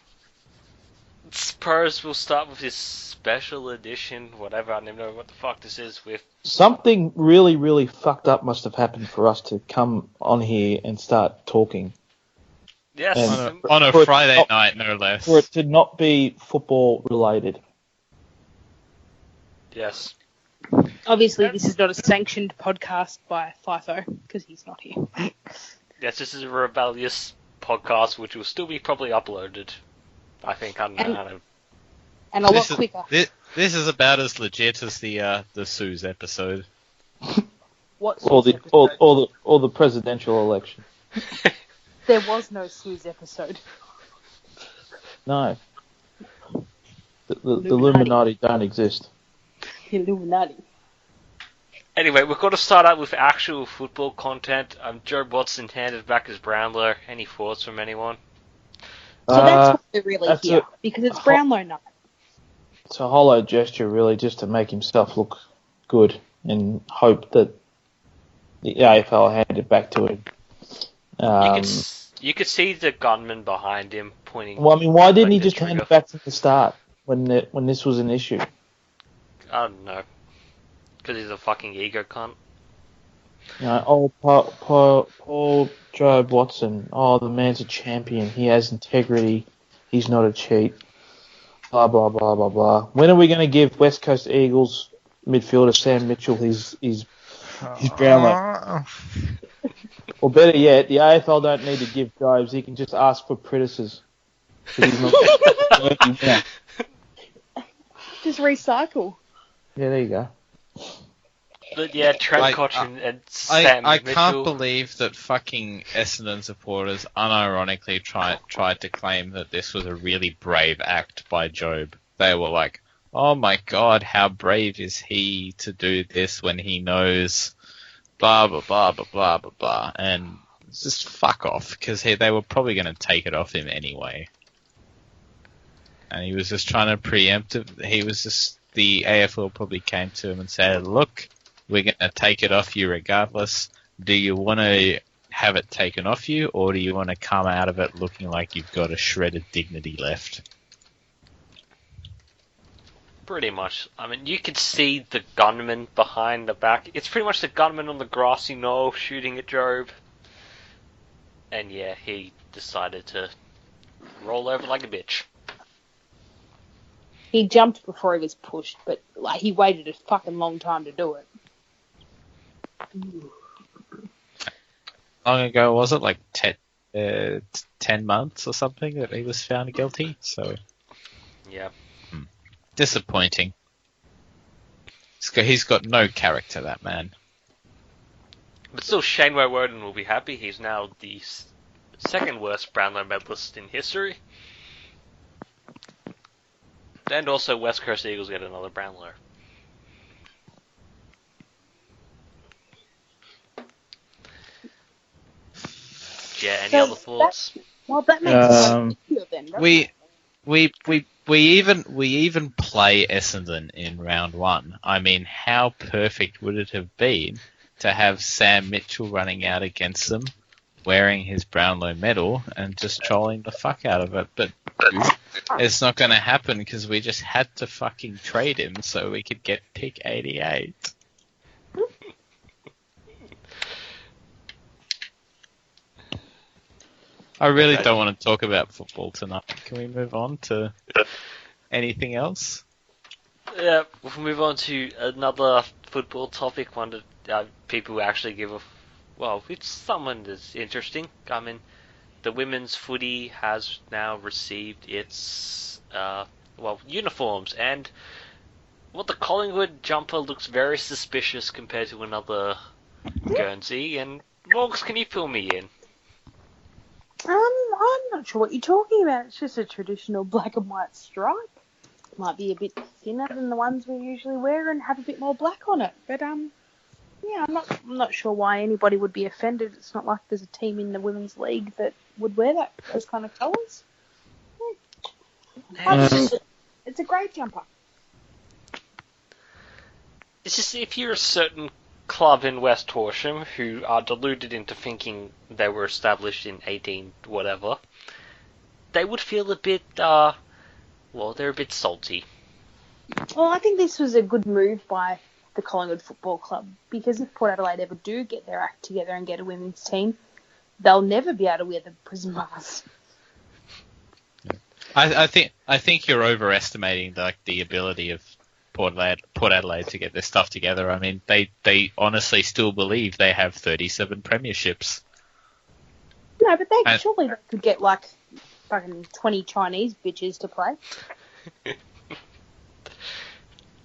Suppose we'll start with this special edition, whatever, I don't even know what the fuck this is, with... Something really, really fucked up must have happened for us to come on here and start talking. Yes. On a Friday night, no less. For it to not be football related. Yes. Obviously, this is not a sanctioned podcast by FIFO, because he's not here. Yes, this is a rebellious podcast, which will still be probably uploaded. I think, I don't know. And a lot quicker. This is about as legit as the Suze episode. What Or episode? the presidential election. There was no Suze episode. No. The Illuminati don't exist. Illuminati. Anyway, we've got to start out with actual football content. Joe Watson handed back his Brownlow. Any thoughts from anyone? So that's why we're really here, because it's Brownlow night. It's a hollow gesture, really, just to make himself look good and hope that the AFL hand it back to him. You could see the gunman behind him pointing. Well, I mean, why didn't he the just hand trigger. it back from the start when this was an issue? I don't know. Because he's a fucking ego cunt. You know, Paul Job Watson. Oh, the man's a champion. He has integrity. He's not a cheat. Blah blah blah blah blah. When are we going to give West Coast Eagles midfielder Sam Mitchell his Brownlow? Or better yet, the AFL don't need to give Jobs. He can just ask for Pritis's. He's not working now. Just recycle. Yeah, there you go. But yeah, Trent Cotchin and Sam I Mitchell. can't believe that fucking Essendon supporters unironically tried to claim that this was a really brave act by Job. They were like, oh my god, how brave is he to do this when he knows blah blah blah blah blah blah blah, and just fuck off, because they were probably going to take it off him anyway. And he was just trying to preempt it. The AFL probably came to him and said, look, we're going to take it off you regardless. Do you want to have it taken off you, or do you want to come out of it looking like you've got a shred of dignity left? Pretty much. I mean, you could see the gunman behind the back. It's pretty much the gunman on the grassy knoll shooting at Job. And yeah, he decided to roll over like a bitch. He jumped before he was pushed, but like he waited a fucking long time to do it. Long ago, was it like 10 months or something that he was found guilty? So Yeah. disappointing. He's got no character, that man. But still, Shane Woden will be happy. He's now the second worst Brownlow medalist in history. And also, West Coast Eagles get another Brownlow. Yeah, any other thoughts? That makes sense then, doesn't it? We even play Essendon in round 1. I mean, how perfect would it have been to have Sam Mitchell running out against them, wearing his Brownlow medal, and just trolling the fuck out of it? But it's not going to happen because we just had to fucking trade him so we could get pick 88. I really don't want to talk about football tonight. Can we move on to anything else? Yeah, we'll move on to another football topic, one that people actually give a... Well, it's someone that's interesting. I mean, the women's footy has now received its, uniforms, and the Collingwood jumper looks very suspicious compared to another Guernsey, and Morgs, can you fill me in? I'm not sure what you're talking about. It's just a traditional black and white stripe. Might be a bit thinner than the ones we usually wear and have a bit more black on it. But yeah, I'm not sure why anybody would be offended. It's not like there's a team in the women's league that would wear those kind of colours. It's a great jumper. It's just if you're a certain club in West Horsham who are deluded into thinking they were established in 18 whatever, they would feel a bit, they're a bit salty. Well, I think this was a good move by the Collingwood Football Club, because if Port Adelaide ever do get their act together and get a women's team, they'll never be able to wear the prison bars. I think you're overestimating the ability of Port Adelaide to get their stuff together. I mean, they honestly still believe they have 37 premierships. No, but surely they could get like fucking 20 Chinese bitches to play.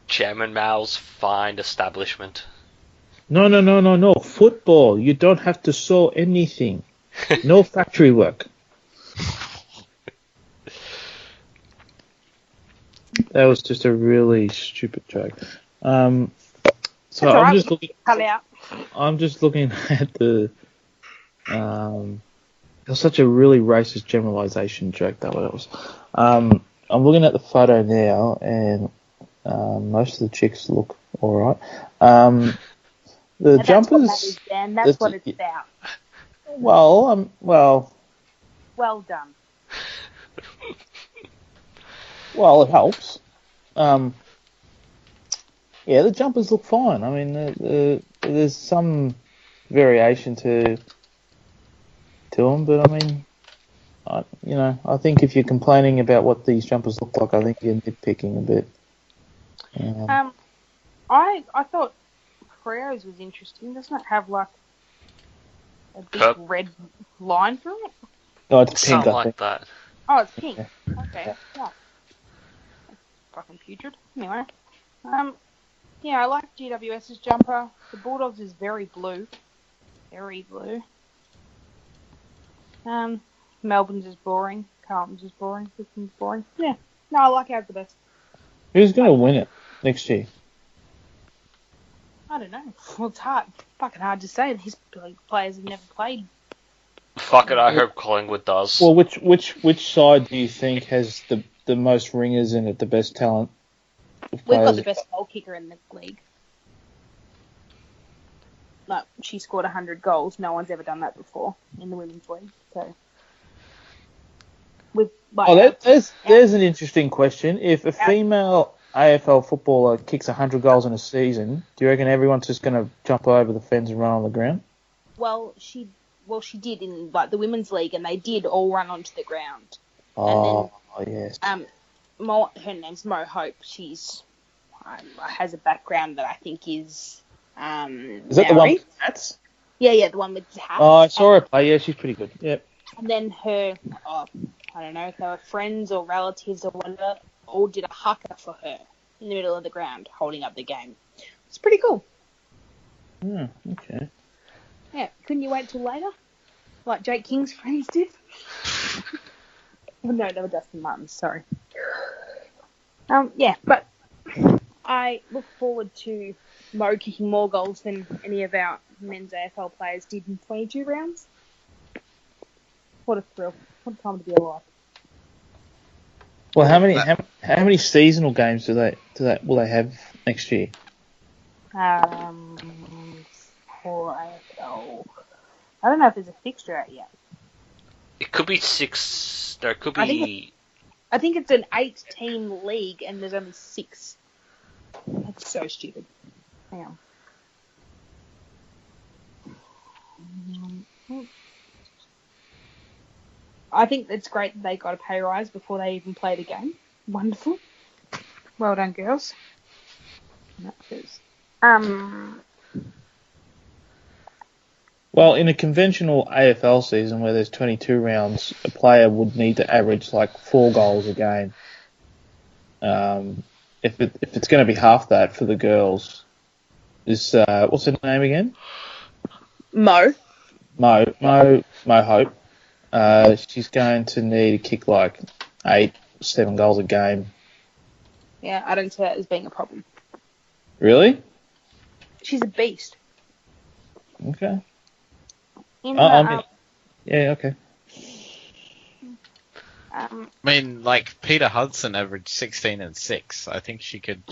Chairman Mao's fine establishment. No. Football. You don't have to sew anything. No factory work. That was just a really stupid joke. So I'm just looking. I'm just looking at the. It was such a really racist generalization joke that was. I'm looking at the photo now, and most of the chicks look all right. The jumpers. That's what it's about. Well. Well done. Well, it helps. Yeah, the jumpers look fine. I mean, there's some variation to them, but I mean, I think if you're complaining about what these jumpers look like, I think you're nitpicking a bit. I thought Freo's was interesting. Doesn't it have like a big red line through it? No, it's pink. Something like that. Oh, it's pink. Yeah. Okay. Yeah. Fucking putrid. Anyway, I like GWS's jumper. The Bulldogs is very blue. Very blue. Melbourne's is boring. Carlton's is boring. Brisbane's boring. Yeah. No, I like ours the best. Who's going to win it next year? I don't know. Well, it's fucking hard to say. His players have never played. Fuck it, I hope Collingwood does. Well, which side do you think has the most ringers in it, the best talent? We've got the best goal kicker in the league. like, she scored 100 goals. No one's ever done that before in the women's league. So, with there's an interesting question. If a female AFL footballer kicks 100 goals in a season, do you reckon everyone's just going to jump over the fence and run on the ground? Well, she did in like the women's league, and they did all run onto the ground. Oh, yes. Her name's Mo Hope. She's has a background that I think is Is that the one with hats? Yeah, the one with the hats. Oh, I saw her play. Yeah, she's pretty good. Yep. And then her, I don't know if they were friends or relatives or whatever, all did a haka for her in the middle of the ground, holding up the game. It's pretty cool. Oh, okay. Yeah, couldn't you wait till later? Like Jake King's friends did? Oh, no, they were Dustin Martin's, sorry. Yeah, but I look forward to Mo kicking more goals than any of our men's AFL players did in 22 rounds. What a thrill. What a time to be alive. Well, how many seasonal games will they have next year? For AFL, I don't know if there's a fixture out yet. It could be 6. There could be. I think it's an 8-team league and there's only 6. That's so stupid. Hang on. I think it's great that they got a pay rise before they even play the game. Wonderful. Well done, girls. Well, in a conventional AFL season where there's 22 rounds, a player would need to average like 4 goals a game. If it's going to be half that for the girls, is what's her name again? Mo Hope. She's going to need to kick like 8-7 goals a game. Yeah, I don't see that as being a problem. Really? She's a beast. Okay. Yeah, okay. I mean, like Peter Hudson averaged 16 and 6. I think she could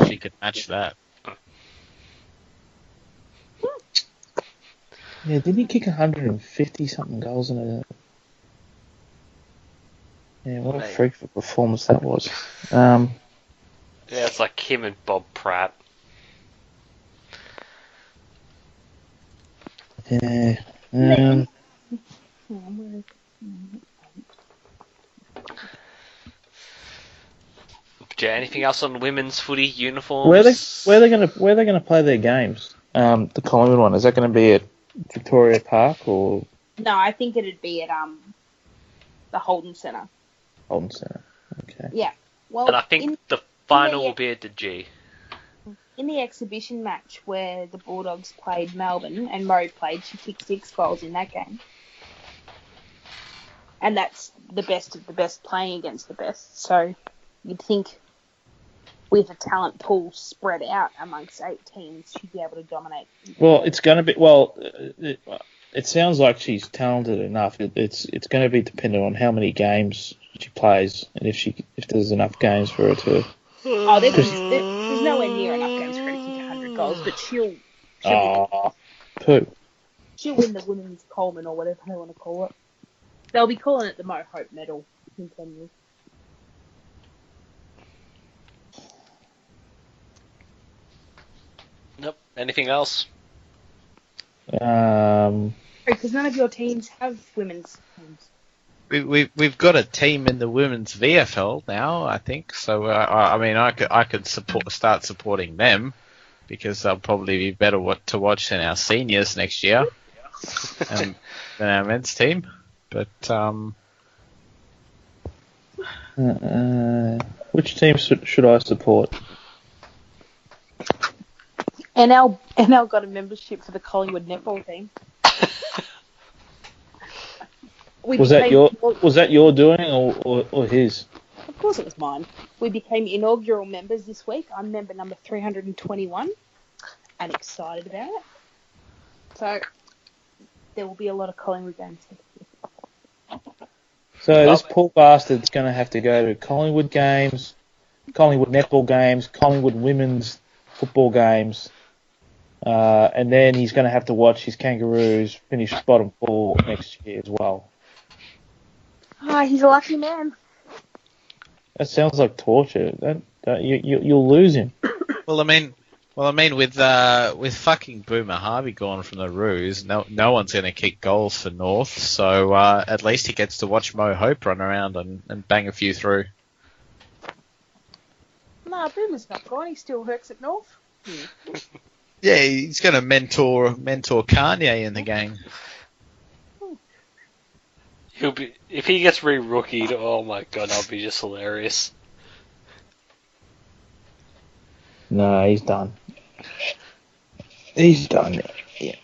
match that. Yeah, didn't he kick 150 something goals in a? Yeah, what a freak of a performance that was. Yeah, it's like him and Bob Pratt. Yeah. Anything else on women's footy uniforms? Where they gonna play their games? The Collingwood one, is that going to be at Victoria Park or? No, I think it'd be at the Holden Centre. Holden Centre. Okay. Yeah. Well, and I think the final will be at the G. In the exhibition match where the Bulldogs played Melbourne and Mo played, she kicked 6 goals in that game. And that's the best of the best playing against the best. So you'd think with a talent pool spread out amongst 8 teams, she'd be able to dominate. Well, it's going to be... it sounds like she's talented enough. It's going to be dependent on how many games she plays and if there's enough games for her to... Oh, there's nowhere near enough games for her to kick 100 goals, but she'll win the women's Coleman or whatever they want to call it. They'll be calling it the Mo Hope Medal in 10 years. Nope. Anything else? Because none of your teams have women's teams. We've got a team in the women's VFL now, I think. So I could start supporting them because they'll probably be better to watch than our seniors next year than our men's team. But which team should I support? NL got a membership for the Collingwood netball team. Was that your doing or his? Of course it was mine. We became inaugural members this week. I'm member number 321 and excited about it. So there will be a lot of Collingwood games. So this poor bastard's going to have to go to Collingwood games, Collingwood netball games, Collingwood women's football games, And then he's going to have to watch his Kangaroos finish bottom 4 next year as well. Ah, he's a lucky man. That sounds like torture. You'll lose him. Well, I mean, with fucking Boomer Harvey gone from the Roos, no one's going to kick goals for North. So at least he gets to watch Mo Hope run around and bang a few through. Nah, Boomer's not gone. He still works at North. Yeah, he's going to mentor Kanye in the gang. He'll be if he gets re-rookied. Oh my god, that'll be just hilarious. No, he's done. He's done. Yeah.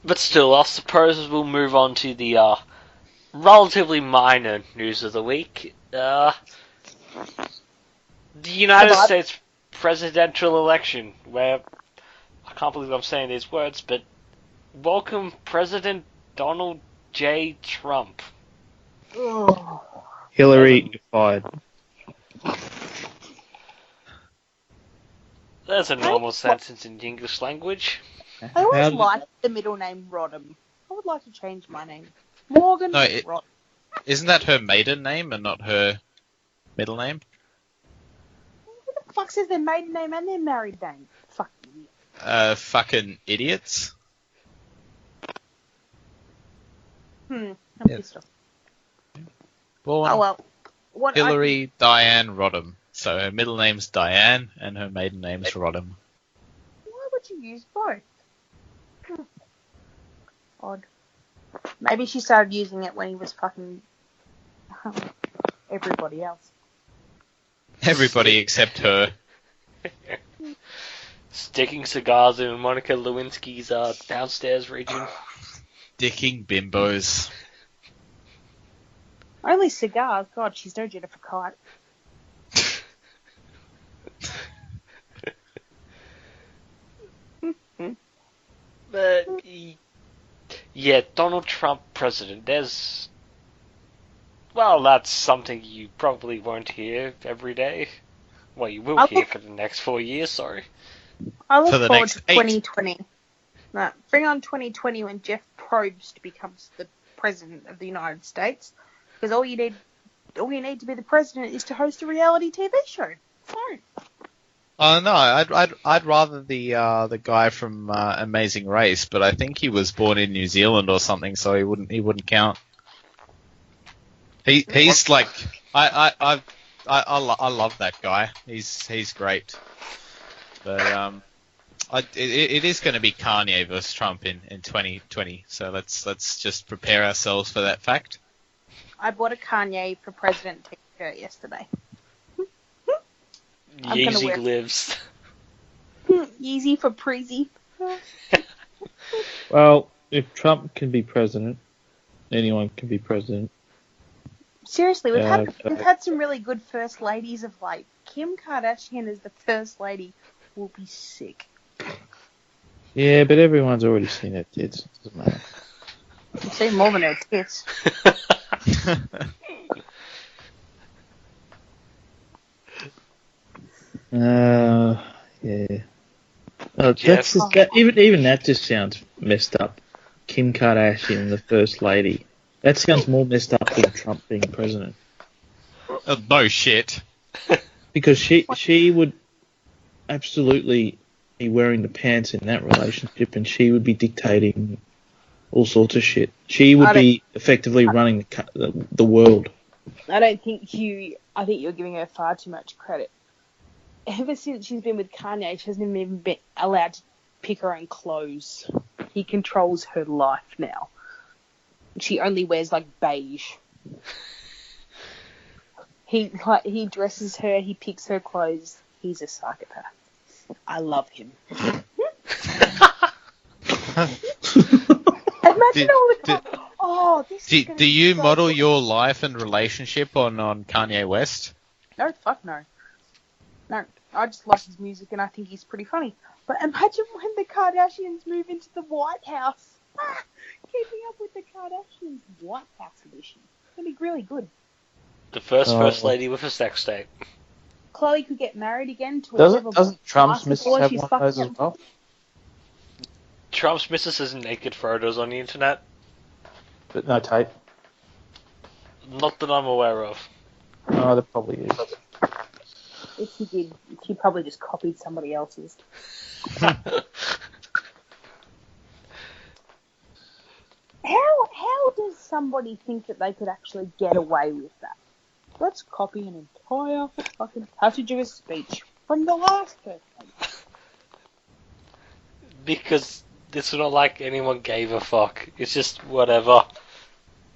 But still, I suppose we'll move on to the relatively minor news of the week. The United States presidential election, where I can't believe I'm saying these words, but welcome President Donald J. Trump. Oh. Hillary, you're fired. There's a normal sentence in the English language. I always liked the middle name Rodham. I would like to change my name. Morgan Rodham. Isn't that her maiden name and not her middle name? Who the fuck says their maiden name and their married name? Fuck idiot. Fucking idiots. I'm pissed off. Born Oh well. Hillary Diane Rodham. So her middle name's Diane and her maiden name's Rodham. Why would you use both? Odd. Maybe she started using it when he was fucking everybody else. Everybody except her. Sticking cigars in Monica Lewinsky's downstairs region. Dicking bimbos. Only cigars. God, she's no Jennifer Kite. But yeah, Donald Trump president. That's something you probably won't hear every day. Well, you will hear for the next 4 years. Sorry. I look For the forward next to 8. 2020. No, bring on 2020 when Jeff Probst becomes the president of the United States. Because all you need to be the president is to host a reality TV show. Fine. Oh no, I'd rather the guy from Amazing Race, but I think he was born in New Zealand or something, so he wouldn't count. He's like I love that guy. He's great. But it is going to be Kanye versus Trump in 2020. So let's just prepare ourselves for that fact. I bought a Kanye for president t-shirt yesterday. Yeezy lives. Yeezy for Preezy. Well, if Trump can be president, anyone can be president. Seriously, we've had some really good first ladies of late. Kim Kardashian as the first lady will be sick. Yeah, but everyone's already seen her tits. Doesn't matter. I've seen more than her tits. Yeah. Even that just sounds messed up. Kim Kardashian, the first lady. That sounds more messed up than Trump being president. No shit. Because she would absolutely be wearing the pants in that relationship, and she would be dictating all sorts of shit. She would be effectively running the world. I think you're giving her far too much credit. Ever since she's been with Kanye, she hasn't even been allowed to pick her own clothes. He controls her life now. She only wears like beige. He dresses her, he picks her clothes. He's a psychopath. I love him. Imagine all the time. Do you model your life and relationship on Kanye West? No, fuck no. No, I just like his music and I think he's pretty funny. But imagine when the Kardashians move into the White House. Keeping up with the Kardashians White House edition. It's going to be really good. The first lady with a sex tape. Chloe could get married again to whatever Doesn't Trump's missus basketballer have she's one of those as fucking. well? Trump's missus has naked photos on the internet. But no tape. Not that I'm aware of. No, there probably is. If she did, she probably just copied somebody else's. How does somebody think that they could actually get away with that? Let's copy an entire fucking passage of a speech from the last person. Because it's not like anyone gave a fuck. It's just whatever.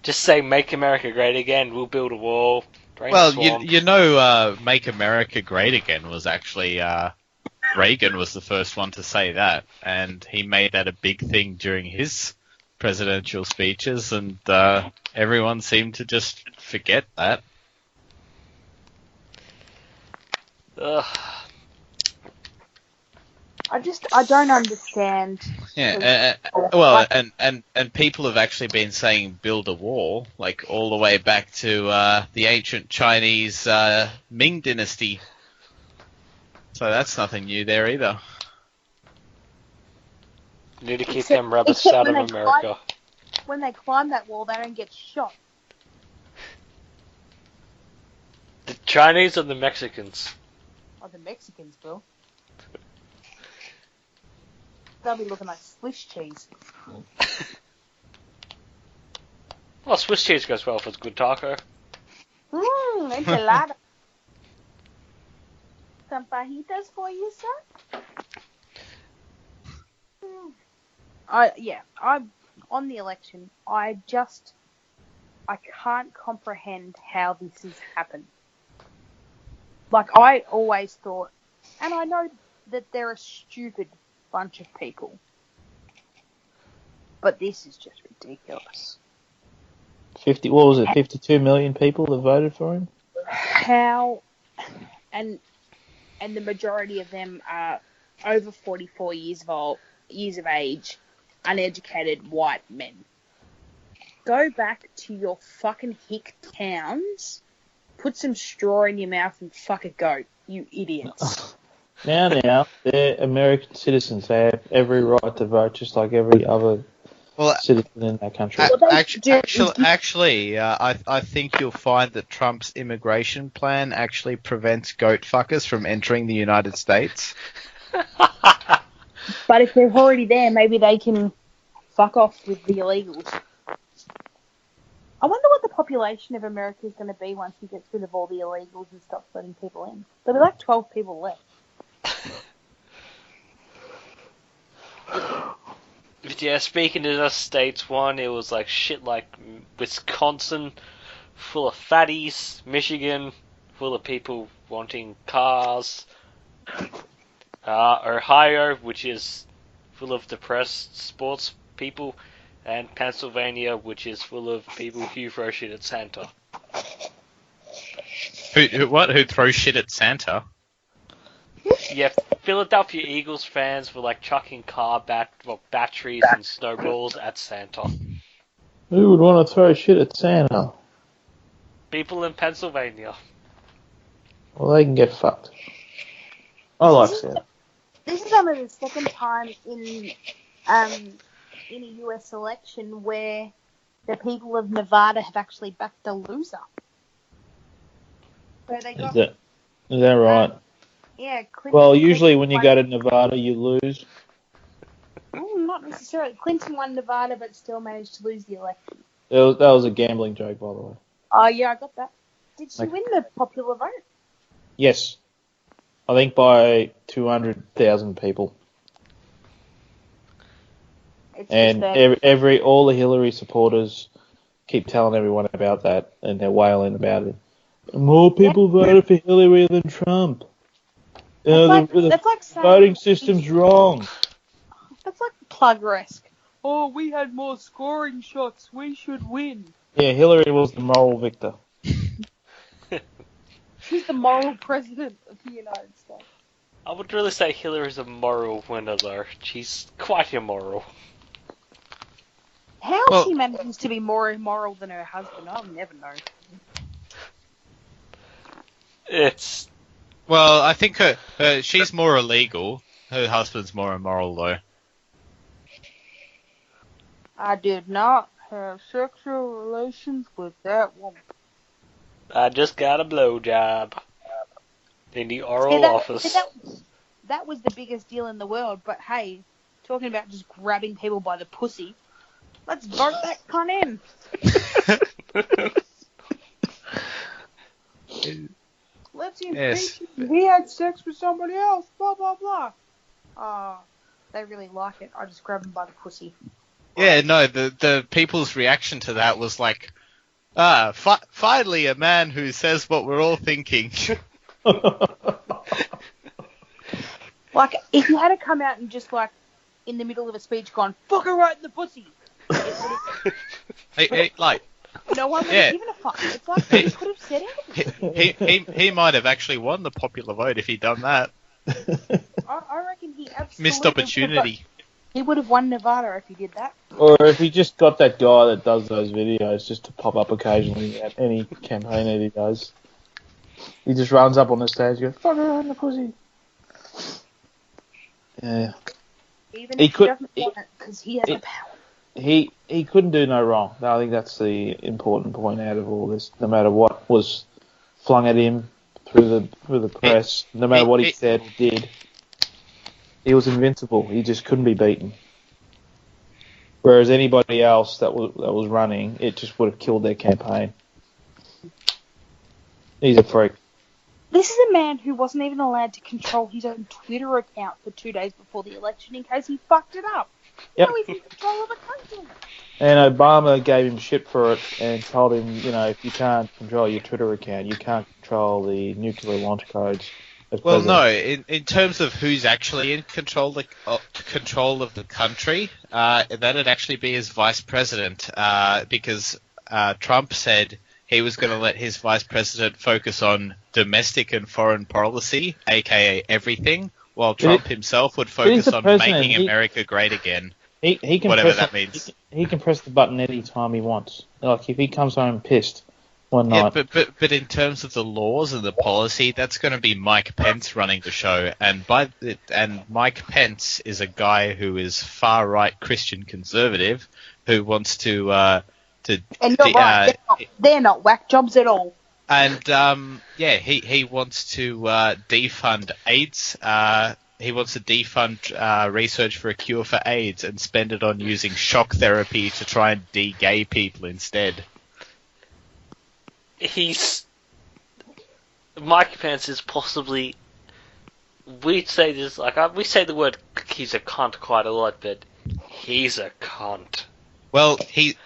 Just say, make America great again, we'll build a wall. Well, you know, Make America Great Again was actually, Reagan was the first one to say that, and he made that a big thing during his presidential speeches, and everyone seemed to just forget that. Ugh. I don't understand. Yeah, well, and people have actually been saying build a wall, like all the way back to the ancient Chinese Ming dynasty. So that's nothing new there either. Need to keep them rabbits out of America. When they climb that wall, they don't get shot. The Chinese or the Mexicans? Oh, the Mexicans will. They'll be looking like Swiss cheese. Well, Swiss cheese goes well for a good taco. Enchilada. Some fajitas for you, sir? I'm on the election. I can't comprehend how this has happened. Like, I always thought, and I know that they're a stupid bunch of people, but this is just ridiculous. 52 million people that voted for him? How, and the majority of them are over 44 years of age, uneducated white men. Go back to your fucking hick towns, put some straw in your mouth and fuck a goat, you idiots. Now, they're American citizens. They have every right to vote just like every other citizen in that country. Actually, I think you'll find that Trump's immigration plan actually prevents goat fuckers from entering the United States. But if they're already there, maybe they can fuck off with the illegals. I wonder what the population of America is going to be once he gets rid of all the illegals and stops letting people in. There'll be like 12 people left. But yeah, speaking of the states one, it was like shit like Wisconsin, full of fatties, Michigan, full of people wanting cars, Ohio, which is full of depressed sports people, and Pennsylvania, which is full of people who throw shit at Santa. Who throws shit at Santa? Yeah, Philadelphia Eagles fans were like chucking batteries and snowballs at Santa. Who would want to throw shit at Santa? People in Pennsylvania. Well, they can get fucked. I like Santa. This is only the second time in a US election where the people of Nevada have actually backed a loser. So they got, Is that right? Yeah. Clinton, Well, usually when you go to Nevada, you lose. Not necessarily. Clinton won Nevada, but still managed to lose the election. That was a gambling joke, by the way. Oh, yeah, I got that. Did she win the popular vote? Yes. I think by 200,000 people. And all the Hillary supporters keep telling everyone about that, and they're wailing about it. More people voted for Hillary than Trump. That's like saying voting system's wrong. That's like Plugger-esque. Oh, we had more scoring shots. We should win. Yeah, Hillary was the moral victor. She's the moral president of the United States. I would really say Hillary's a moral winner, though. She's quite immoral. How she manages to be more immoral than her husband, I'll never know. It's Well, I think she's more illegal. Her husband's more immoral, though. I did not have sexual relations with that woman. I just got a blowjob in the oral See, office. that was the biggest deal in the world. But hey, talking about just grabbing people by the pussy, let's vote that cunt in. Let's impeach him. He had sex with somebody else. Blah blah blah. They really like it. I just grab him by the pussy. Yeah, no, the people's reaction to that was like, finally a man who says what we're all thinking. Like, if you had to come out and just, like, in the middle of a speech gone, fuck her right in the pussy. Like, no one would have given a fuck. It's like, he could have said anything. he might have actually won the popular vote if he'd done that. I reckon he absolutely Missed opportunity. He would have won Nevada if he did that. Or if he just got that guy that does those videos just to pop up occasionally at any campaign that he does. He just runs up on the stage and goes, fuck her in the pussy. Yeah. Even if he doesn't want it, because he has the power. He couldn't do no wrong. I think that's the important point out of all this. No matter what was flung at him through the press, no matter what he said or did, he was invincible. He just couldn't be beaten. Whereas anybody else that was running, it just would have killed their campaign. He's a freak. This is a man who wasn't even allowed to control his own Twitter account for 2 days before the election in case he fucked it up. Yep. Now he's in control of the country. And Obama gave him shit for it and told him, if you can't control your Twitter account, you can't control the nuclear launch codes. Well, no. In terms of who's actually in control of the country, that'd actually be his vice president, because Trump said he was going to let his vice president focus on domestic and foreign policy, aka everything, while Trump himself would focus on making America great again. He can whatever that means. He can press the button any time he wants. Like if he comes home pissed one night. But in terms of the laws and the policy, that's going to be Mike Pence running the show, and Mike Pence is a guy who is far right Christian conservative who wants to. And you're right, they're not whack jobs at all. And he wants to defund AIDS. He wants to defund research for a cure for AIDS and spend it on using shock therapy to try and de-gay people instead. Mike Pence is possibly. We say this we say the word he's a cunt quite a lot, but he's a cunt. Well,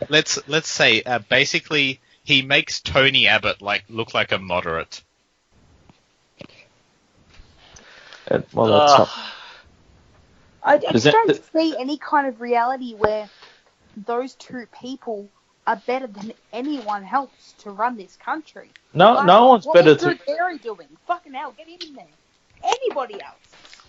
let's say basically he makes Tony Abbott look like a moderate. Well, that's up. I just don't see any kind of reality where those two people are better than anyone else to run this country. No one's better to. What was Drew Carey doing? Fucking hell, get him in there. Anybody else?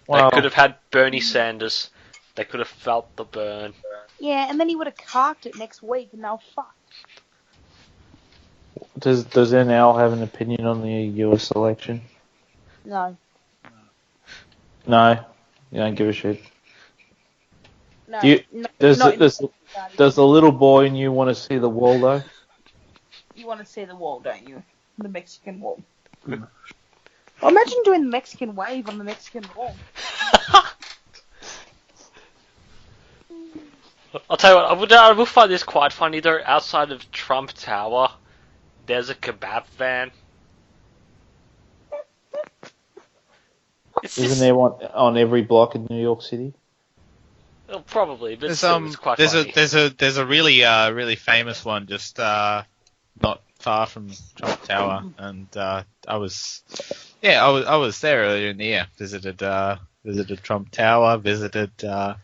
They could have had Bernie Sanders. They could have felt the burn. Yeah, and then he would have carked it next week, and they were fucked. Does NL have an opinion on the US election? No. No, you don't give a shit. No. Does the little boy in you want to see the wall though? You want to see the wall, don't you? The Mexican wall. Well, imagine doing the Mexican wave on the Mexican wall. I'll tell you what, I will find this quite funny though. Outside of Trump Tower, there's a kebab van. Isn't there one on every block in New York City? Well, probably, but it's quite funny. There's a really famous one just not far from Trump Tower, and I was there earlier in the year. Visited Trump Tower, visited a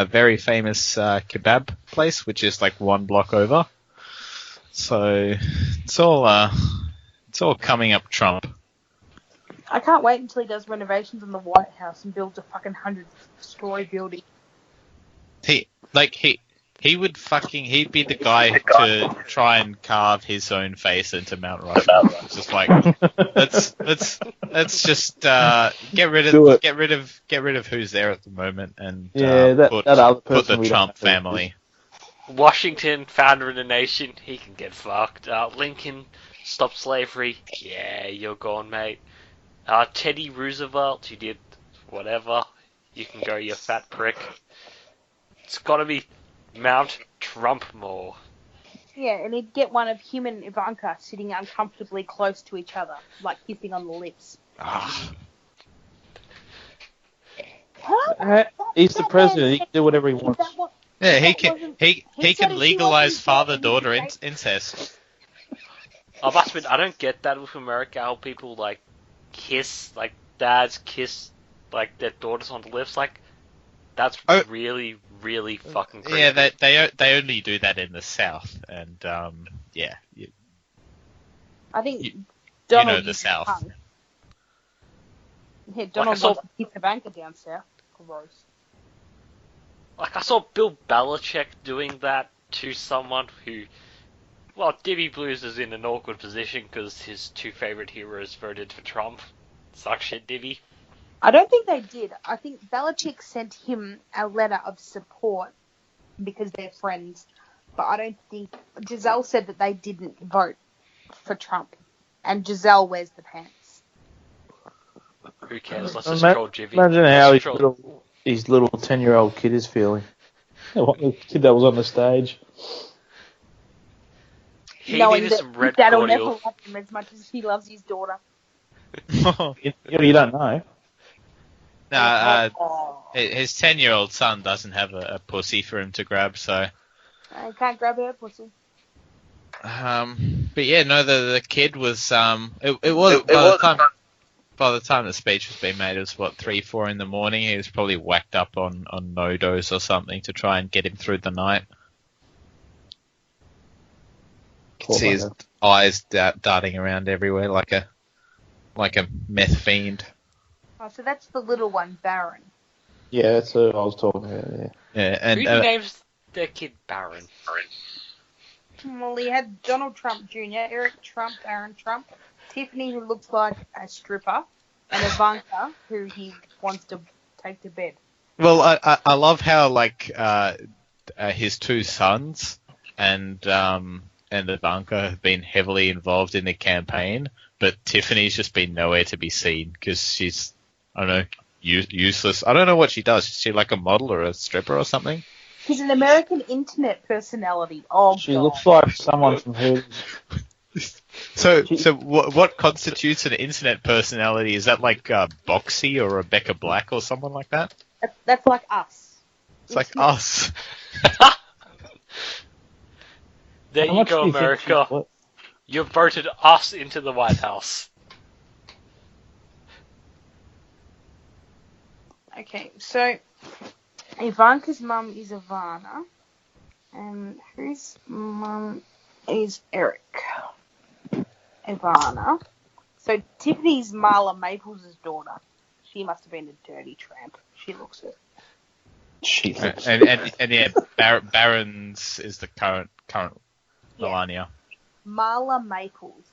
very famous kebab place, which is like 1 block over. So it's all coming up Trump. I can't wait until he does renovations on the White House and builds a fucking 100-story building. he'd be the guy to try and carve his own face into Mount Rushmore. It's just like, let's just get rid of who's there at the moment and that other put person the we don't Trump know. family. Washington, founder of the nation, he can get fucked. Lincoln, stop slavery. Yeah, you're gone, mate. Teddy Roosevelt, you did whatever. You can go, you fat prick. It's gotta be Mount Trumpmore. Yeah, and he'd get one of him and Ivanka sitting uncomfortably close to each other, like kissing on the lips. He's the president. He can do whatever he wants. Yeah, he can legalize father-daughter right? incest. I must admit, I don't get that with America, how people, like, kiss, like, dads kiss, like, their daughters on the lips, like, that's really, really fucking creepy. Yeah, they only do that in the South, and, yeah. I think you Donald know the used South. tongue. Yeah, Donald wants to kiss Ivanka down south. Gross. Like, I saw Bill Belichick doing that to someone who... Well, Dibby Blues is in an awkward position because his two favourite heroes voted for Trump. Suck shit, Dibby. I don't think they did. I think Belichick sent him a letter of support because they're friends. But I don't think... Giselle said that they didn't vote for Trump. And Giselle wears the pants. Who cares? Let's just troll Jivy. Imagine how his little 10-year-old kid is feeling. The kid that was on the stage. He Knowing needed that some red Dad will cordial. never love him as much as he loves his daughter. You don't know. His 10-year-old son doesn't have a pussy for him to grab, so... I can't grab her pussy. But yeah, no, the kid was, by the time the speech was being made, it was, 3-4 in the morning. He was probably whacked up on no-dose or something to try and get him through the night. You can see his eyes darting around everywhere like a meth fiend. Oh, so that's the little one, Baron. Yeah, that's what I was talking about, yeah. Yeah, and Who names their kid Baron? Well, he had Donald Trump Jr., Eric Trump, Baron Trump, Tiffany, who looks like a stripper, and Ivanka, who he wants to take to bed. well, I love how his two sons and Ivanka have been heavily involved in the campaign, but Tiffany's just been nowhere to be seen because she's, I don't know, useless. I don't know what she does. Is she like a model or a stripper or something? She's an American internet personality. Oh, She God. looks like someone from Hooters. So what constitutes an internet personality? Is that like Boxy or Rebecca Black or someone like that? That's like us. It's like us. There How you much go, do you think America. she's worth? You voted us into the White House. Okay, so Ivanka's mum is Ivana, and whose mum is Eric? Ivana. So Tiffany's Marla Maples' daughter. She must have been a dirty tramp. She looks it. And yeah, Barron's is the current Melania. Marla Maples.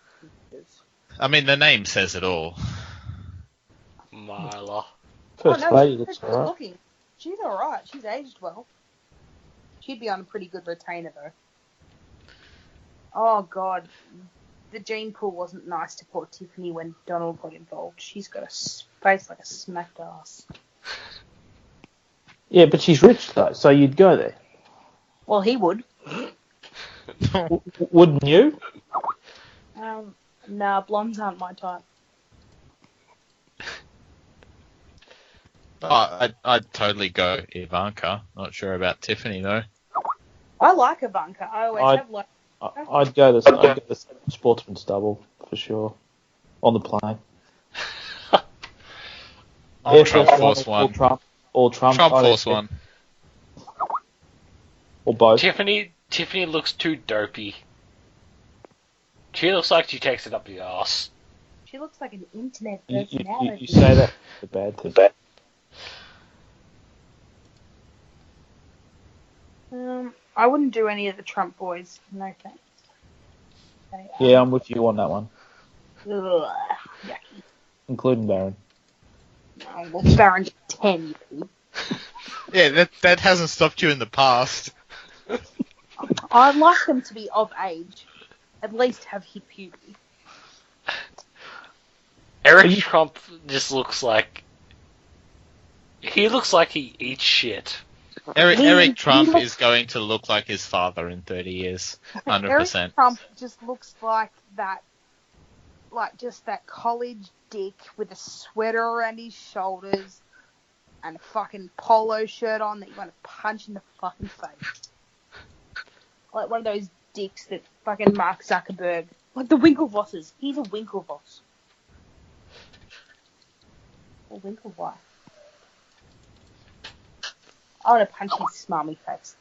I mean, the name says it all. Marla. First lady looks she's good alright. looking. She's alright. She's aged well. She'd be on a pretty good retainer, though. Oh, God. The gene pool wasn't nice to poor Tiffany when Donald got involved. She's got a face like a smacked ass. Yeah, but she's rich, though, so you'd go there. Well, he would. Wouldn't you? Nah, blondes aren't my type. I'd totally go Ivanka. Not sure about Tiffany though. I like Ivanka. I always have liked. I'd go the sportsman's double for sure on the plane. Trump Force One. Or Trump Force One. Or both. Tiffany looks too dopey. She looks like she takes it up the arse. She looks like an internet You personality. say that the bad thing. I wouldn't do any of the Trump boys. No thanks. Yeah, I'm with you on that one, Ugh, yucky. including Barron. Oh, well, Baron 10. Yeah, that hasn't stopped you in the past. I'd like them to be of age. At least have hit puberty. Eric Trump just looks like... He looks like he eats shit. Eric Trump looks- is going to look like his father in 30 years. 100%. Eric Trump just looks like that, like just that college dick with a sweater around his shoulders and a fucking polo shirt on that you want to punch in the fucking face. Like one of those dicks that fucking Mark Zuckerberg, like the Winklevosses. He's a Winklevoss. Or Winklevoss. I want to punch his smarmy face.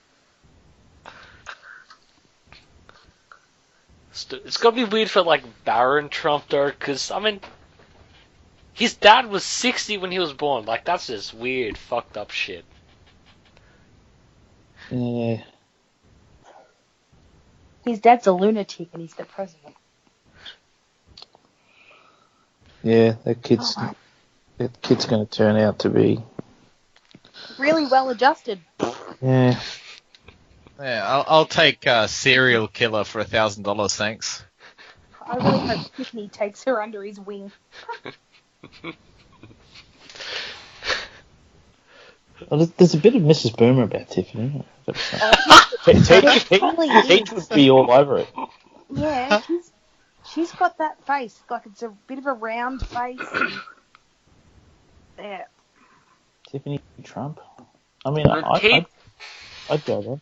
It's gonna be weird for, like, Baron Trump, though, because, I mean, his dad was 60 when he was born. Like, that's just weird, fucked up shit. Yeah. His dad's a lunatic and he's the president. Yeah, that kid's going to turn out to be. Really well adjusted. Yeah. Yeah, I'll take serial killer for $1,000, thanks. I really hope Tiffany takes her under his wing. Well, there's a bit of Mrs. Boomer about Tiffany. Teach would be all over it. Yeah, she's got that face. Like it's a bit of a round face. Yeah. Tiffany Trump? I mean, I'd go there.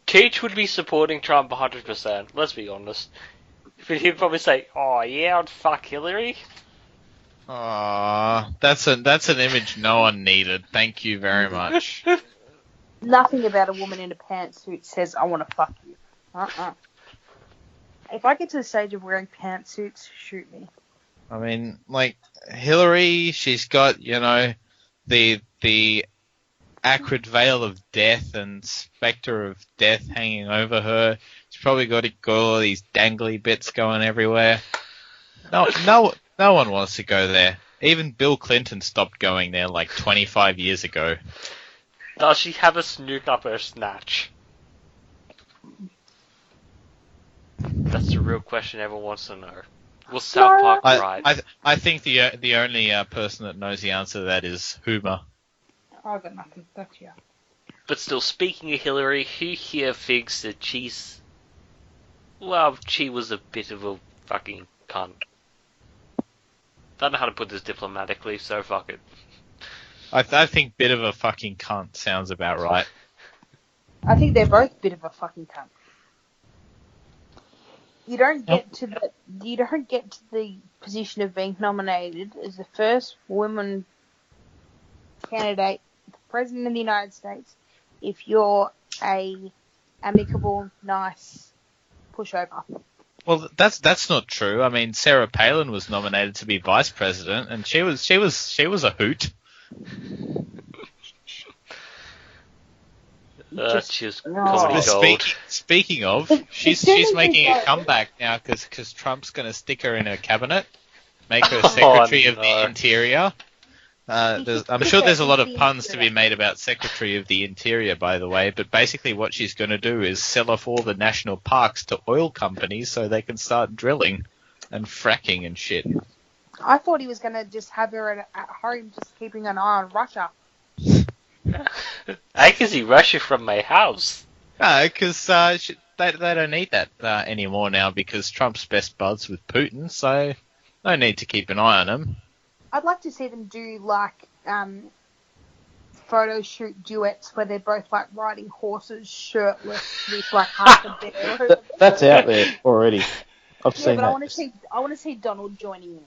Teach would be supporting Trump 100%, let's be honest. But he'd probably say, oh yeah, I'd fuck Hillary. Aww, that's an image no one needed. Thank you very much. Nothing about a woman in a pantsuit says, I want to fuck you. If I get to the stage of wearing pantsuits, shoot me. I mean, like, Hillary, she's got, the acrid veil of death and spectre of death hanging over her. She's probably got all these dangly bits going everywhere. No one wants to go there. Even Bill Clinton stopped going there like 25 years ago. Does she have a snook up her snatch? That's the real question everyone wants to know. Will South Park ride? I think the only person that knows the answer to that is Hoomer. I've got nothing. That's you. But still, speaking of Hillary, who here thinks that she was a bit of a fucking cunt? Don't know how to put this diplomatically, so fuck it. I think bit of a fucking cunt sounds about right. I think they're both a bit of a fucking cunt. You don't get to the position of being nominated as the first woman candidate for President of the United States if you're a amicable, nice pushover. Well, that's not true. I mean, Sarah Palin was nominated to be vice president, and she was a hoot. She was comedy gold. Speaking of, she's making a comeback now because Trump's going to stick her in her cabinet, make her Secretary of the Interior. I'm sure there's a lot of puns to be made about Secretary of the Interior, by the way, but basically what she's going to do is sell off all the national parks to oil companies so they can start drilling and fracking and shit. I thought he was going to just have her at home just keeping an eye on Russia. I can see Russia from my house. No, because they don't need that anymore now because Trump's best buds with Putin, so no need to keep an eye on him. I'd like to see them do like photo shoot duets where they're both like riding horses shirtless with like half a bear. That's out there already. I've seen but that. I want to see Donald joining in.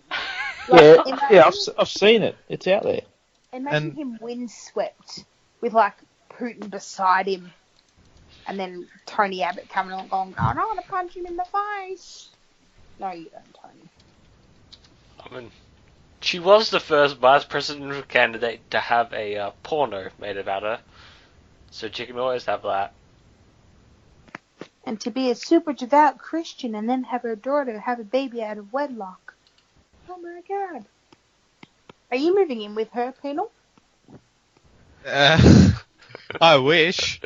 I've seen it. It's out there. Imagine him windswept with like Putin beside him, and then Tony Abbott coming along going, "I want to punch him in the face." No, you don't, Tony. I mean, she was the first vice presidential candidate to have a porno made about her, so she can always have that. And to be a super devout Christian and then have her daughter have a baby out of wedlock. Oh my God. Are you moving in with her, Penal? I wish.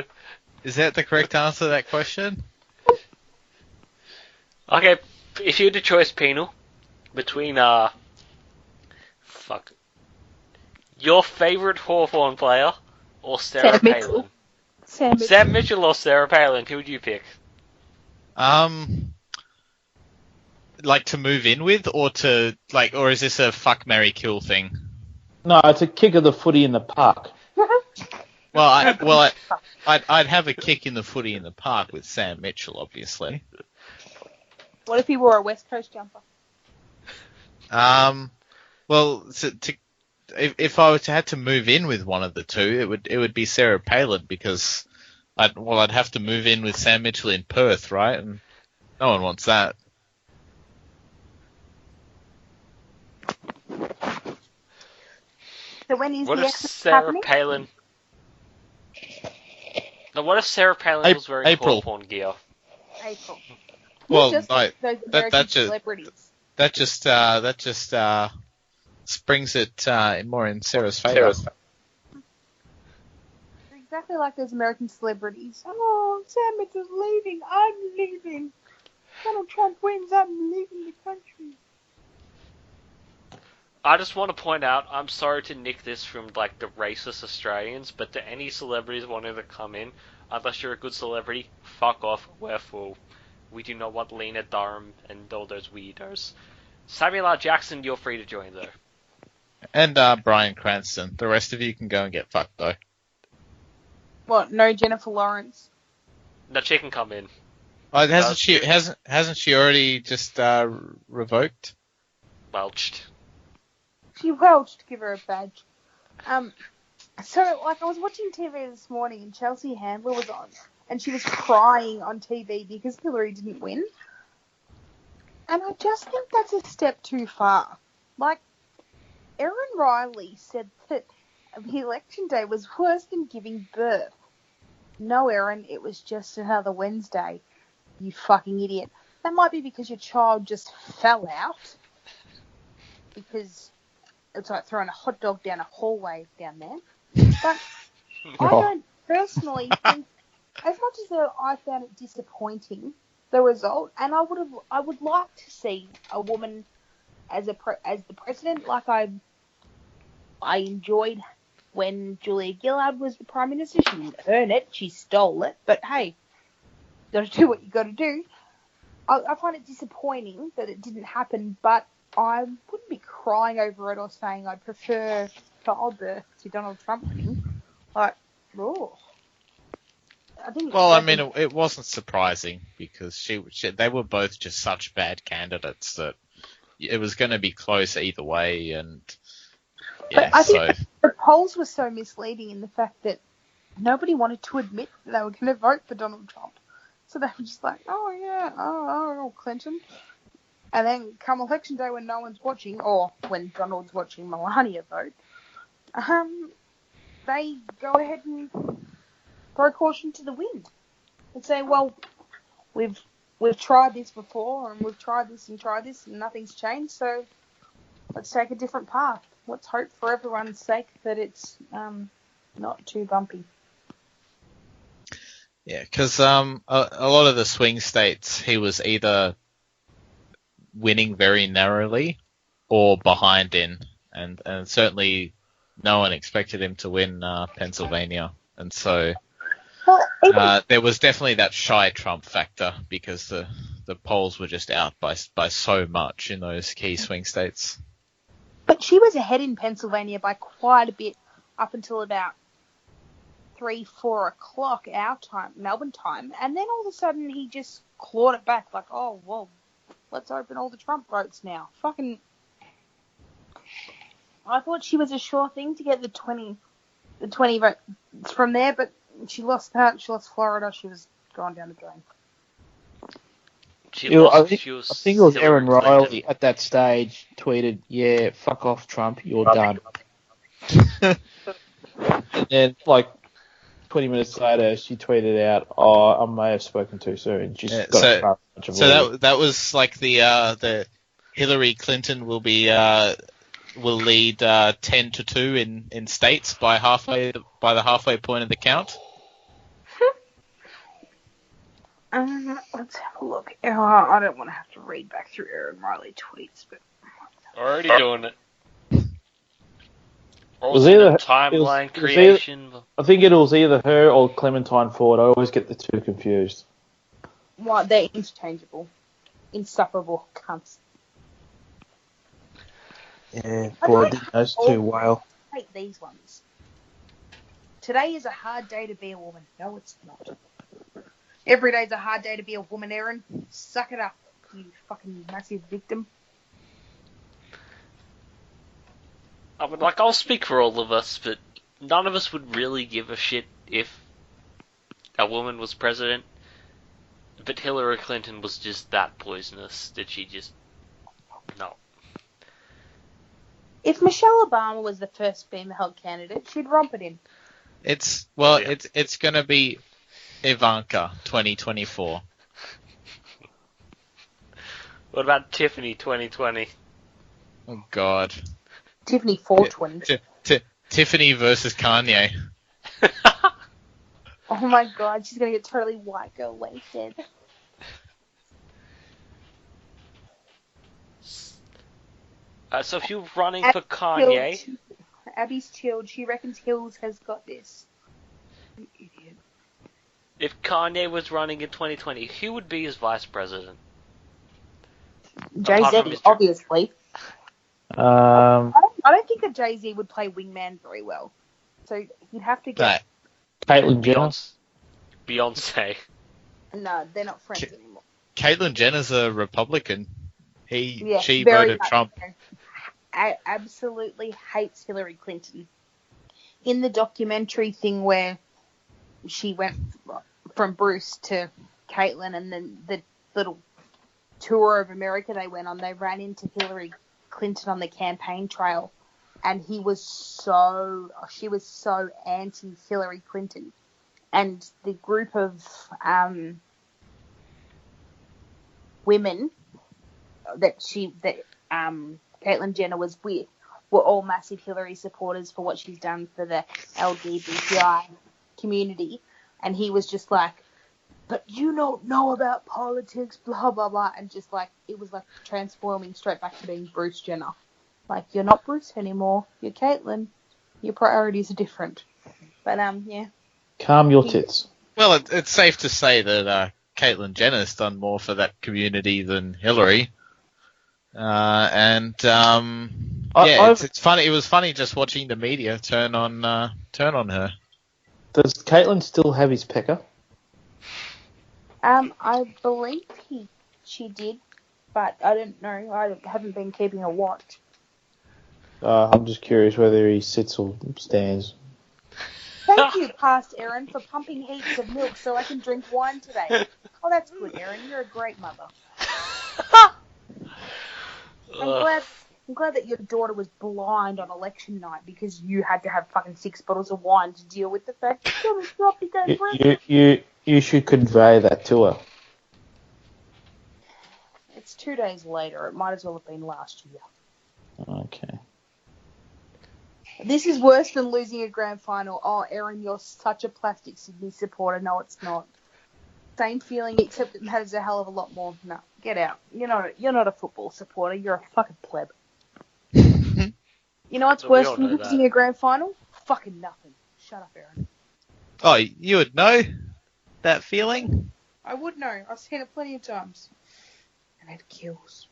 Is that the correct answer to that question? Okay, if you had a choice, Penal, between your favourite Hawthorn player or Sarah Sam Mitchell. Palin? Sam Mitchell. Sam Mitchell or Sarah Palin? Who would you pick? Like to move in with, or or is this a fuck, marry, kill thing? No, it's a kick of the footy in the park. Well, I'd have a kick in the footy in the park with Sam Mitchell, obviously. What if he wore a West Coast jumper? Well, if I were to have to move in with one of the two, it would be Sarah Palin, because I'd have to move in with Sam Mitchell in Perth, right? And no one wants that. So when is What the if exit Sarah happening? Palin? No, what if Sarah Palin was wearing April. Hawthorn gear? April. Well, Just like those American celebrities. That just springs it more in Sarah's favour. They're exactly like those American celebrities. Oh, Sam Mitchell's leaving. I'm leaving. Donald Trump wins. I'm leaving the country. I just want to point out, I'm sorry to nick this from like the racist Australians, but to any celebrities wanting to come in, unless you're a good celebrity, fuck off, we're full. We do not want Lena Durham and all those weirdos. Samuel L. Jackson, you're free to join though. And Bryan Cranston. The rest of you can go and get fucked though. What? No Jennifer Lawrence? No, she can come in. Oh, hasn't she already just revoked? Welched. She welched. Give her a badge. So, like, I was watching TV this morning and Chelsea Handler was on, and she was crying on TV because Hillary didn't win. And I just think that's a step too far. Like, Erin Riley said that the election day was worse than giving birth. No, Erin, it was just another Wednesday. You fucking idiot. That might be because your child just fell out. Because it's like throwing a hot dog down a hallway down there. But I don't personally think, as much as I found it disappointing, the result, and I would like to see a woman as the president, like I enjoyed when Julia Gillard was the Prime Minister. She didn't earn it, she stole it, but hey, got to do what you got to do. I find it disappointing that it didn't happen, but I wouldn't be crying over it or saying I'd prefer childbirth to Donald Trump winning. Like, oh. Well, I mean, it wasn't surprising because they were both just such bad candidates that it was going to be close either way, and yeah. But I think the polls were so misleading in the fact that nobody wanted to admit that they were going to vote for Donald Trump, so they were just like, oh yeah, oh Clinton, and then come election day when no one's watching, or when Donald's watching Melania vote, they go ahead and throw caution to the wind and say, well, we've tried this before and we've tried this and nothing's changed, so let's take a different path. Let's hope for everyone's sake that it's not too bumpy. Yeah, because a lot of the swing states, he was either winning very narrowly or behind in, and certainly no one expected him to win Pennsylvania, and so there was definitely that shy Trump factor because the polls were just out by so much in those key swing states. But she was ahead in Pennsylvania by quite a bit up until about 3-4 o'clock our time, Melbourne time, and then all of a sudden he just clawed it back like, oh well, let's open all the Trump votes now. Fucking, I thought she was a sure thing to get the 20 votes from there, but she lost that. She lost Florida. She was gone down the drain. I think it was Erin Riley at that stage tweeted, yeah, fuck off Trump, you're done. And like 20 minutes later, she tweeted out, "Oh, I may have spoken too soon." She's got a bunch of that was like the Hillary Clinton will lead 10-2 in states by the halfway point of the count. Let's have a look. Oh, I don't want to have to read back through Aaron Riley tweets, but Already doing it. Was either timeline creation. I think it was either her or Clementine Ford. I always get the two confused. Well, they're interchangeable. Insufferable cunts. Yeah, boy, I didn't those two well. I hate these ones. Today is a hard day to be a woman. No, it's not. Every day's a hard day to be a woman, Aaron. Suck it up, you fucking massive victim. I mean, like, I'll speak for all of us, but none of us would really give a shit if a woman was president. But Hillary Clinton was just that poisonous that she just... No. If Michelle Obama was the first female candidate, she'd romp it in. It's going to be Ivanka 2024. What about Tiffany 2020? Oh, God. Tiffany 420. Tiffany versus Kanye. Oh my God, she's gonna get totally white girl wasted. So if you're running for Kanye... Abby's chilled. She reckons Hills has got this. You idiot. If Kanye was running in 2020, who would be his vice president? Jay-Z, obviously. I don't think that Jay-Z would play wingman very well. So he'd have to get... Caitlyn Jenner? Beyonce. No, they're not friends anymore. Caitlyn Jenner's a Republican. She very voted Trump. I absolutely hates Hillary Clinton. In the documentary thing where she went from Bruce to Caitlyn and then the little tour of America they went on, they ran into Hillary Clinton on the campaign trail, and she was so anti-Hillary Clinton, and the group of women that Caitlyn Jenner was with were all massive Hillary supporters for what she's done for the LGBTI community, and he was just like, but you don't know about politics, blah, blah, blah. And just like, it was like transforming straight back to being Bruce Jenner. Like, you're not Bruce anymore. You're Caitlyn. Your priorities are different. But, yeah. Calm your tits. Well, it's safe to say that Caitlyn Jenner's done more for that community than Hillary. It's funny. It was funny just watching the media turn on her. Does Caitlyn still have his pecker? I believe she did, but I don't know. I haven't been keeping a watch. I'm just curious whether he sits or stands. Thank you, past Erin, for pumping heaps of milk so I can drink wine today. Oh, that's good, Erin. You're a great mother. I'm glad that your daughter was blind on election night because you had to have fucking 6 bottles of wine to deal with the fact that she was dropped again. You should convey that to her. It's 2 days later. It might as well have been last year. Okay. This is worse than losing a grand final. Oh, Erin, you're such a plastic Sydney supporter. No, it's not. Same feeling, except it matters a hell of a lot more. No, get out. You're not a football supporter. You're a fucking pleb. You know what's worse than losing a grand final? Fucking nothing. Shut up, Erin. Oh, you would know that feeling? I would know. I've seen it plenty of times. And it kills.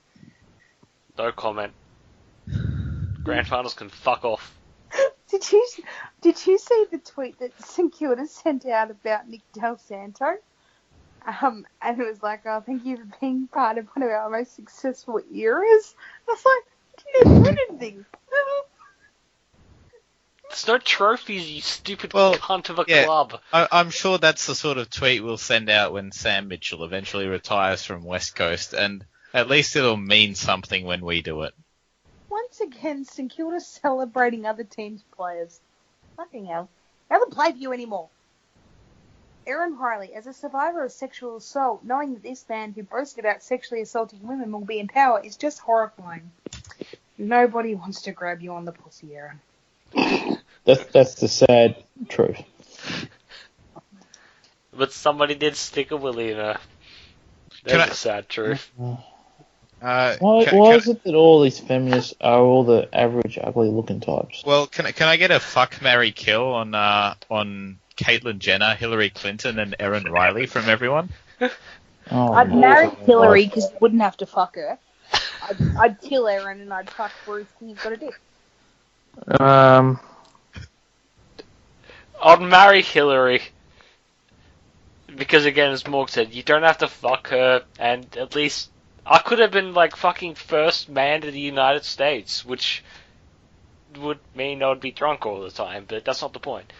No comment. Grand finals can fuck off. Did you see the tweet that St Kilda sent out about Nick Del Santo? And it was like, oh, thank you for being part of one of our most successful eras. I was like, you didn't win anything. There's no trophies, you stupid cunt of a club. I'm sure that's the sort of tweet we'll send out when Sam Mitchell eventually retires from West Coast, and at least it'll mean something when we do it. Once again, St Kilda's celebrating other teams' players. Fucking hell. They haven't played for you anymore. Aaron Riley, as a survivor of sexual assault, knowing that this man who boasted about sexually assaulting women will be in power is just horrifying. Nobody wants to grab you on the pussy, Aaron. That's the sad truth. But somebody did stick a willy in her. Can That's a sad truth. Why is it that all these feminists are all the average, ugly-looking types? Well, can I get a fuck, marry, kill on Caitlyn Jenner, Hillary Clinton, and Erin Riley from everyone? Oh, I'd marry my Hillary God. because you wouldn't have to fuck her. I'd kill Aaron and I'd fuck Bruce because he's got a dick. I'd marry Hillary. Because again, as Morg said, you don't have to fuck her, and at least I could have been like fucking first man to the United States, which would mean I would be drunk all the time, but that's not the point.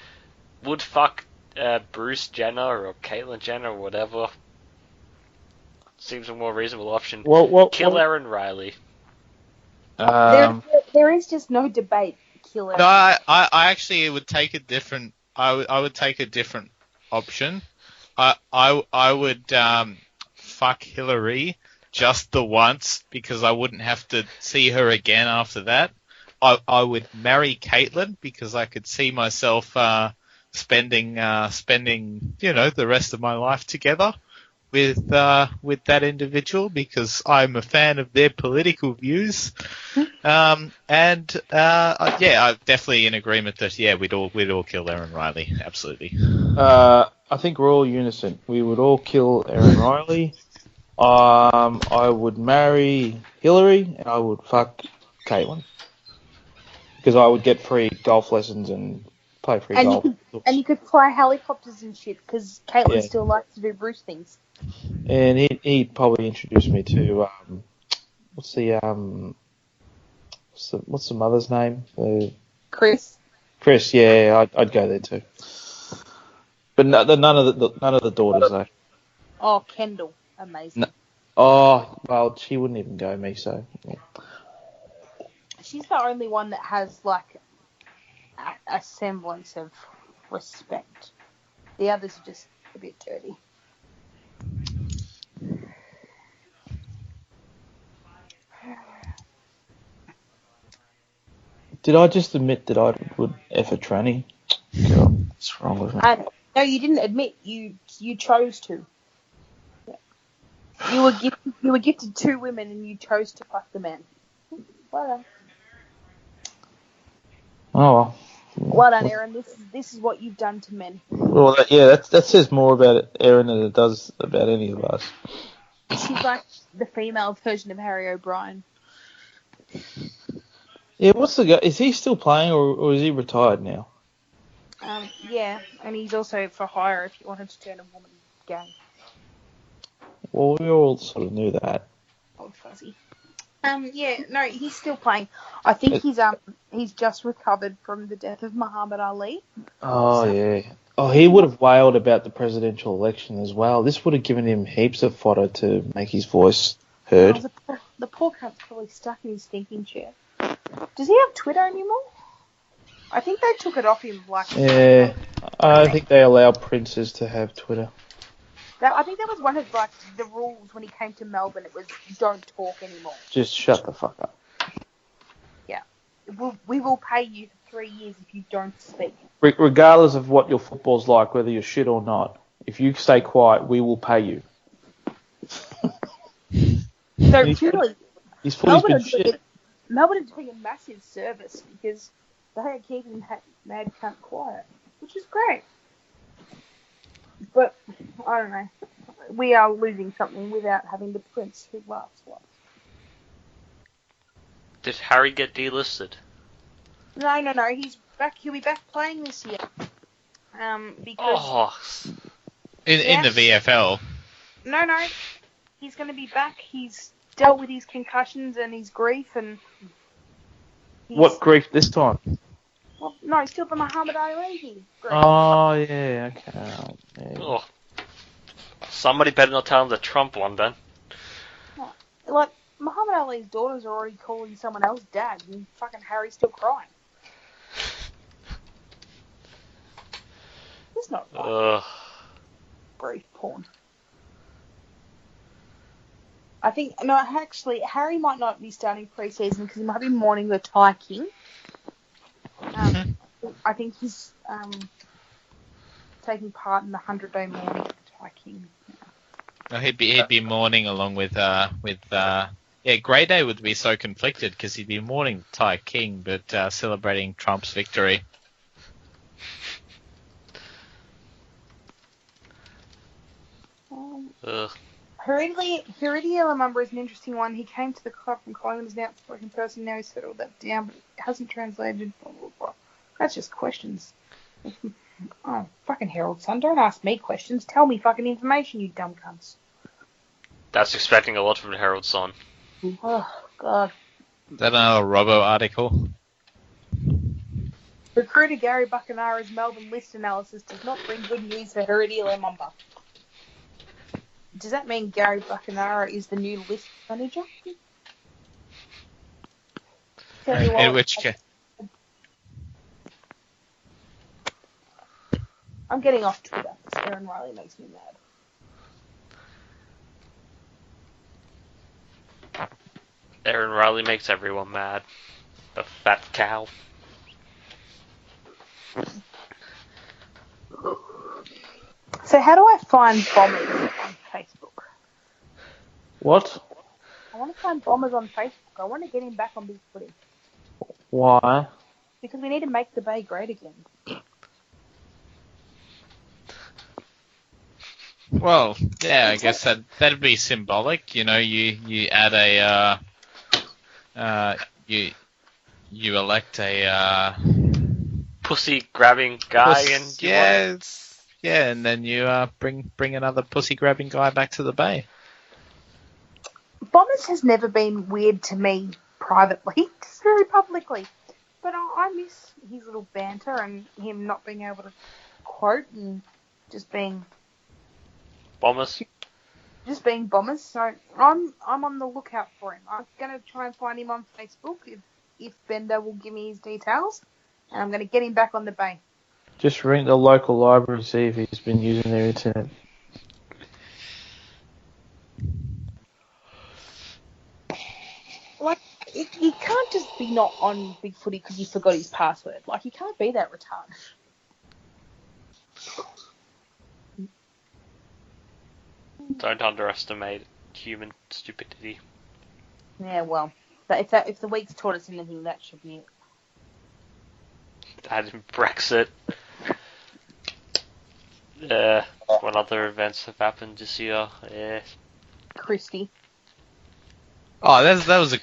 Would fuck Bruce Jenner or Caitlyn Jenner or whatever. Seems a more reasonable option. Kill Aaron Riley. There is just no debate. Kill Aaron. No, I actually would take a different. I would take a different option. I would fuck Hillary just the once because I wouldn't have to see her again after that. I would marry Caitlyn because I could see myself spending the rest of my life together with that individual because I'm a fan of their political views. I'm definitely in agreement that we'd all kill Aaron Riley, absolutely. I think we're all unison. We would all kill Aaron Riley. I would marry Hillary and I would fuck Caitlyn because I would get free golf lessons and play free golf. And you could fly helicopters and shit because Caitlyn still likes to do Bruce things. And he'd probably introduce me to what's the mother's name? Chris. Chris, yeah, I'd go there too. But none of the daughters though. Oh, Kendall, amazing. No. Oh, well, she wouldn't even go me, so. Yeah. She's the only one that has like a semblance of respect. The others are just a bit dirty. Did I just admit that I would F a tranny? God, what's wrong with me? No, you didn't admit. You chose to. You were gifted 2 women and you chose to fuck the man. Well done. Oh well. Well done, Aaron. This is what you've done to men. Well, that says more about Aaron than it does about any of us. She's like the female version of Harry O'Brien. Yeah, what's the guy? Is he still playing or is he retired now? Yeah, and he's also for hire if you wanted to turn a woman gay. Well, we all sort of knew that. Old fuzzy. Yeah, no, he's still playing. I think he's just recovered from the death of Muhammad Ali. Oh, yeah. Oh, he would have wailed about the presidential election as well. This would have given him heaps of fodder to make his voice heard. Oh, the poor cunt's probably stuck in his thinking chair. Does he have Twitter anymore? I think they took it off him. Yeah, I think they allow princes to have Twitter. I think that was one of the rules when he came to Melbourne. It was don't talk anymore. Just shut the fuck up. Yeah, we will pay you for 3 years if you don't speak. Regardless of what your football's like, whether you're shit or not, if you stay quiet, we will pay you. So really, Melbourne is doing a massive service because they are keeping mad cunt quiet, which is great. But, I don't know. We are losing something without having the prince who laughs a lot. Did Harry get delisted? No. He's back. He'll be back playing this year. Because... In the VFL? No. He's going to be back. He's dealt with his concussions and his grief and... What grief this time? Well, no, still the Muhammad Ali grief. Oh, yeah, okay. Yeah. Oh. Somebody better not tell him the Trump one, then. Like, Muhammad Ali's daughters are already calling someone else dad, and fucking Harry's still crying. It's not right. debrief porn. I think, no, actually, Harry might not be starting pre-season because he might be mourning the Thai King. I think he's taking part in the 100-day mourning of the Thai King. No, he'd be mourning along with Grey Day would be so conflicted because he'd be mourning the Thai King but celebrating Trump's victory. Heredia Lamumba is an interesting one. He came to the club from Collingwood as an outspoken person. Now he's settled that down, but it hasn't translated. Blah, blah, blah. That's just questions. Oh, fucking Herald son, don't ask me questions. Tell me fucking information, you dumb cunts. That's expecting a lot from the Herald Sun. Oh, God. Is that another Robbo article? Recruiter Gary Buckenara's Melbourne list analysis does not bring good news for Heredia Lamumba. Does that mean Gary Buckenara is the new list manager? In which case... I'm getting off Twitter because Aaron Riley makes me mad. Aaron Riley makes everyone mad. The fat cow. So how do I find bombers on Facebook? What? I want to find bombers on Facebook. I want to get him back on Big Footy. Why? Because we need to make the Bay great again. Well, yeah, I guess that'd be symbolic. You know, you add you elect a pussy grabbing guy and and then you bring another pussy grabbing guy back to the Bay. Bombers has never been weird to me privately, just very publicly. But I miss his little banter and him not being able to quote and just being Bombers. Just being Bombers. So I'm on the lookout for him. I'm gonna try and find him on Facebook if Bender will give me his details, and I'm gonna get him back on the Bay. Just ring the local library, see if he's been using their internet. Like, he can't just be not on Big Footy because he forgot his password. Like, he can't be that retarded. Don't underestimate human stupidity. Yeah, well, if the week's taught us anything, that should be it. Add in Brexit. What other events have happened this year? Yeah. Christie. Oh, that was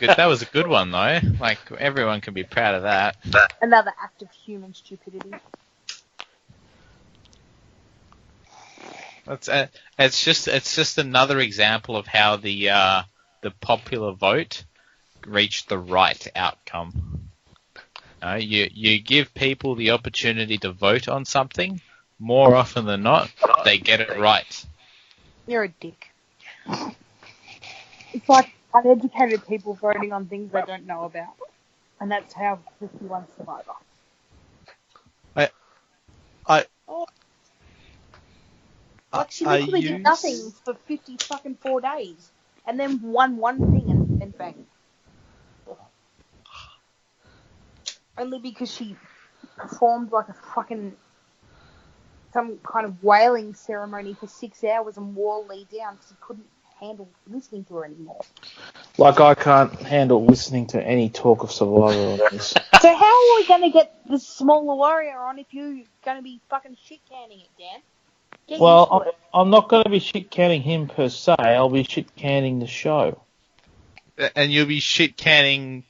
a good one though. Like everyone can be proud of that. Another act of human stupidity. It's just another example of how the popular vote reached the right outcome. You give people the opportunity to vote on something, more often than not, they get it right. You're a dick. It's like uneducated people voting on things they don't know about. And that's how 51 Survivor. Like, she literally did nothing for 50 fucking 4 days. And then won one thing and bang. Only because she performed like a fucking... some kind of whaling ceremony for 6 hours and wore Lee down because he couldn't handle listening to her anymore. Like, I can't handle listening to any talk of Survivor on this. So how are we going to get the smaller warrior on if you're going to be fucking shit-canning it, Dan? Well, I'm not going to be shit-canning him per se. I'll be shit-canning the show. And you'll be shit-canning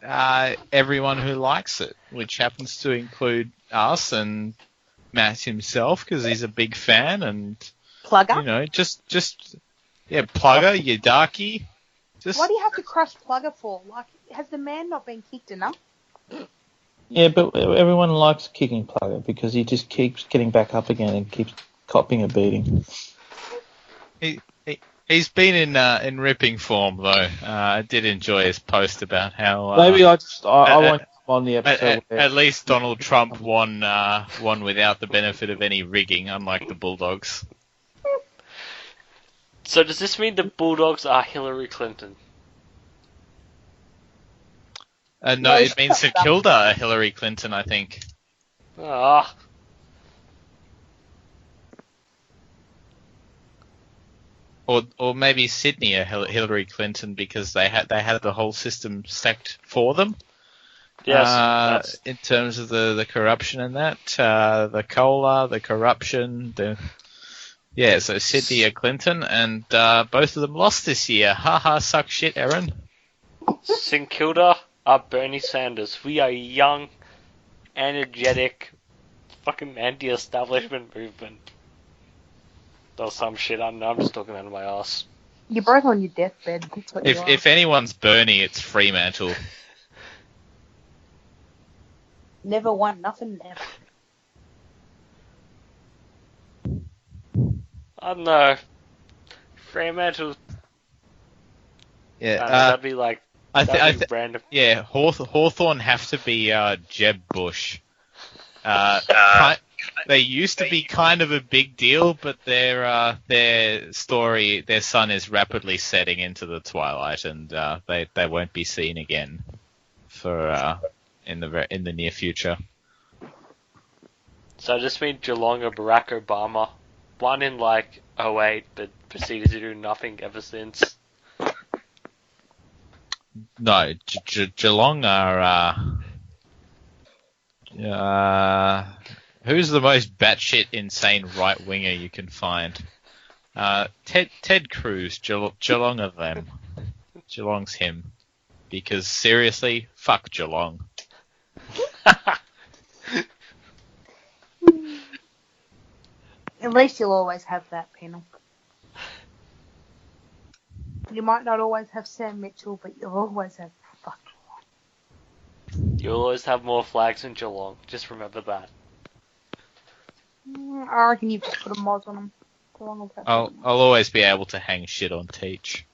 everyone who likes it, which happens to include us and Matt himself, because he's a big fan, and Plugger? You know, Plugger, you darky. Why do you have to crush Plugger for? Like, has the man not been kicked enough? Yeah, but everyone likes kicking Plugger because he just keeps getting back up again and keeps copping a beating. He's been in ripping form though. I did enjoy his post about how maybe I won't on the episode. At least Donald Trump won without the benefit of any rigging, unlike the Bulldogs. So does this mean the Bulldogs are Hillary Clinton? No, it means St Kilda are Hillary Clinton, I think. Ah. Or maybe Sydney are Hillary Clinton because they had the whole system stacked for them. Yes. In terms of the corruption and that, the cola, the corruption, so Sydney are Clinton, and both of them lost this year. Haha, suck shit, Aaron. St Kilda are Bernie Sanders. We are young, energetic, fucking anti-establishment movement. Or some shit, I don't know, I'm just talking out of my ass. You're both on your deathbed. That's what you are. If anyone's Bernie, it's Fremantle. Never won, nothing, never. I don't know. Fremantle. Yeah, that'd be like. Random. Yeah, Hawthorn have to be Jeb Bush. They used to be kind of a big deal, but their sun is rapidly setting into the twilight, and they won't be seen again for in the near future. So I just mean Geelong or Barack Obama. One in like 2008, but proceeded to do nothing ever since. No, Geelong are. Who's the most batshit insane right winger you can find? Ted Cruz. Geelong are them. Geelong's him. Because seriously, fuck Geelong. At least you'll always have that, Penal. You might not always have Sam Mitchell, but you'll always have fuck. You'll always have more flags than Geelong. Just remember that. I reckon you've just put a moz on them. I'll always be able to hang shit on Teach.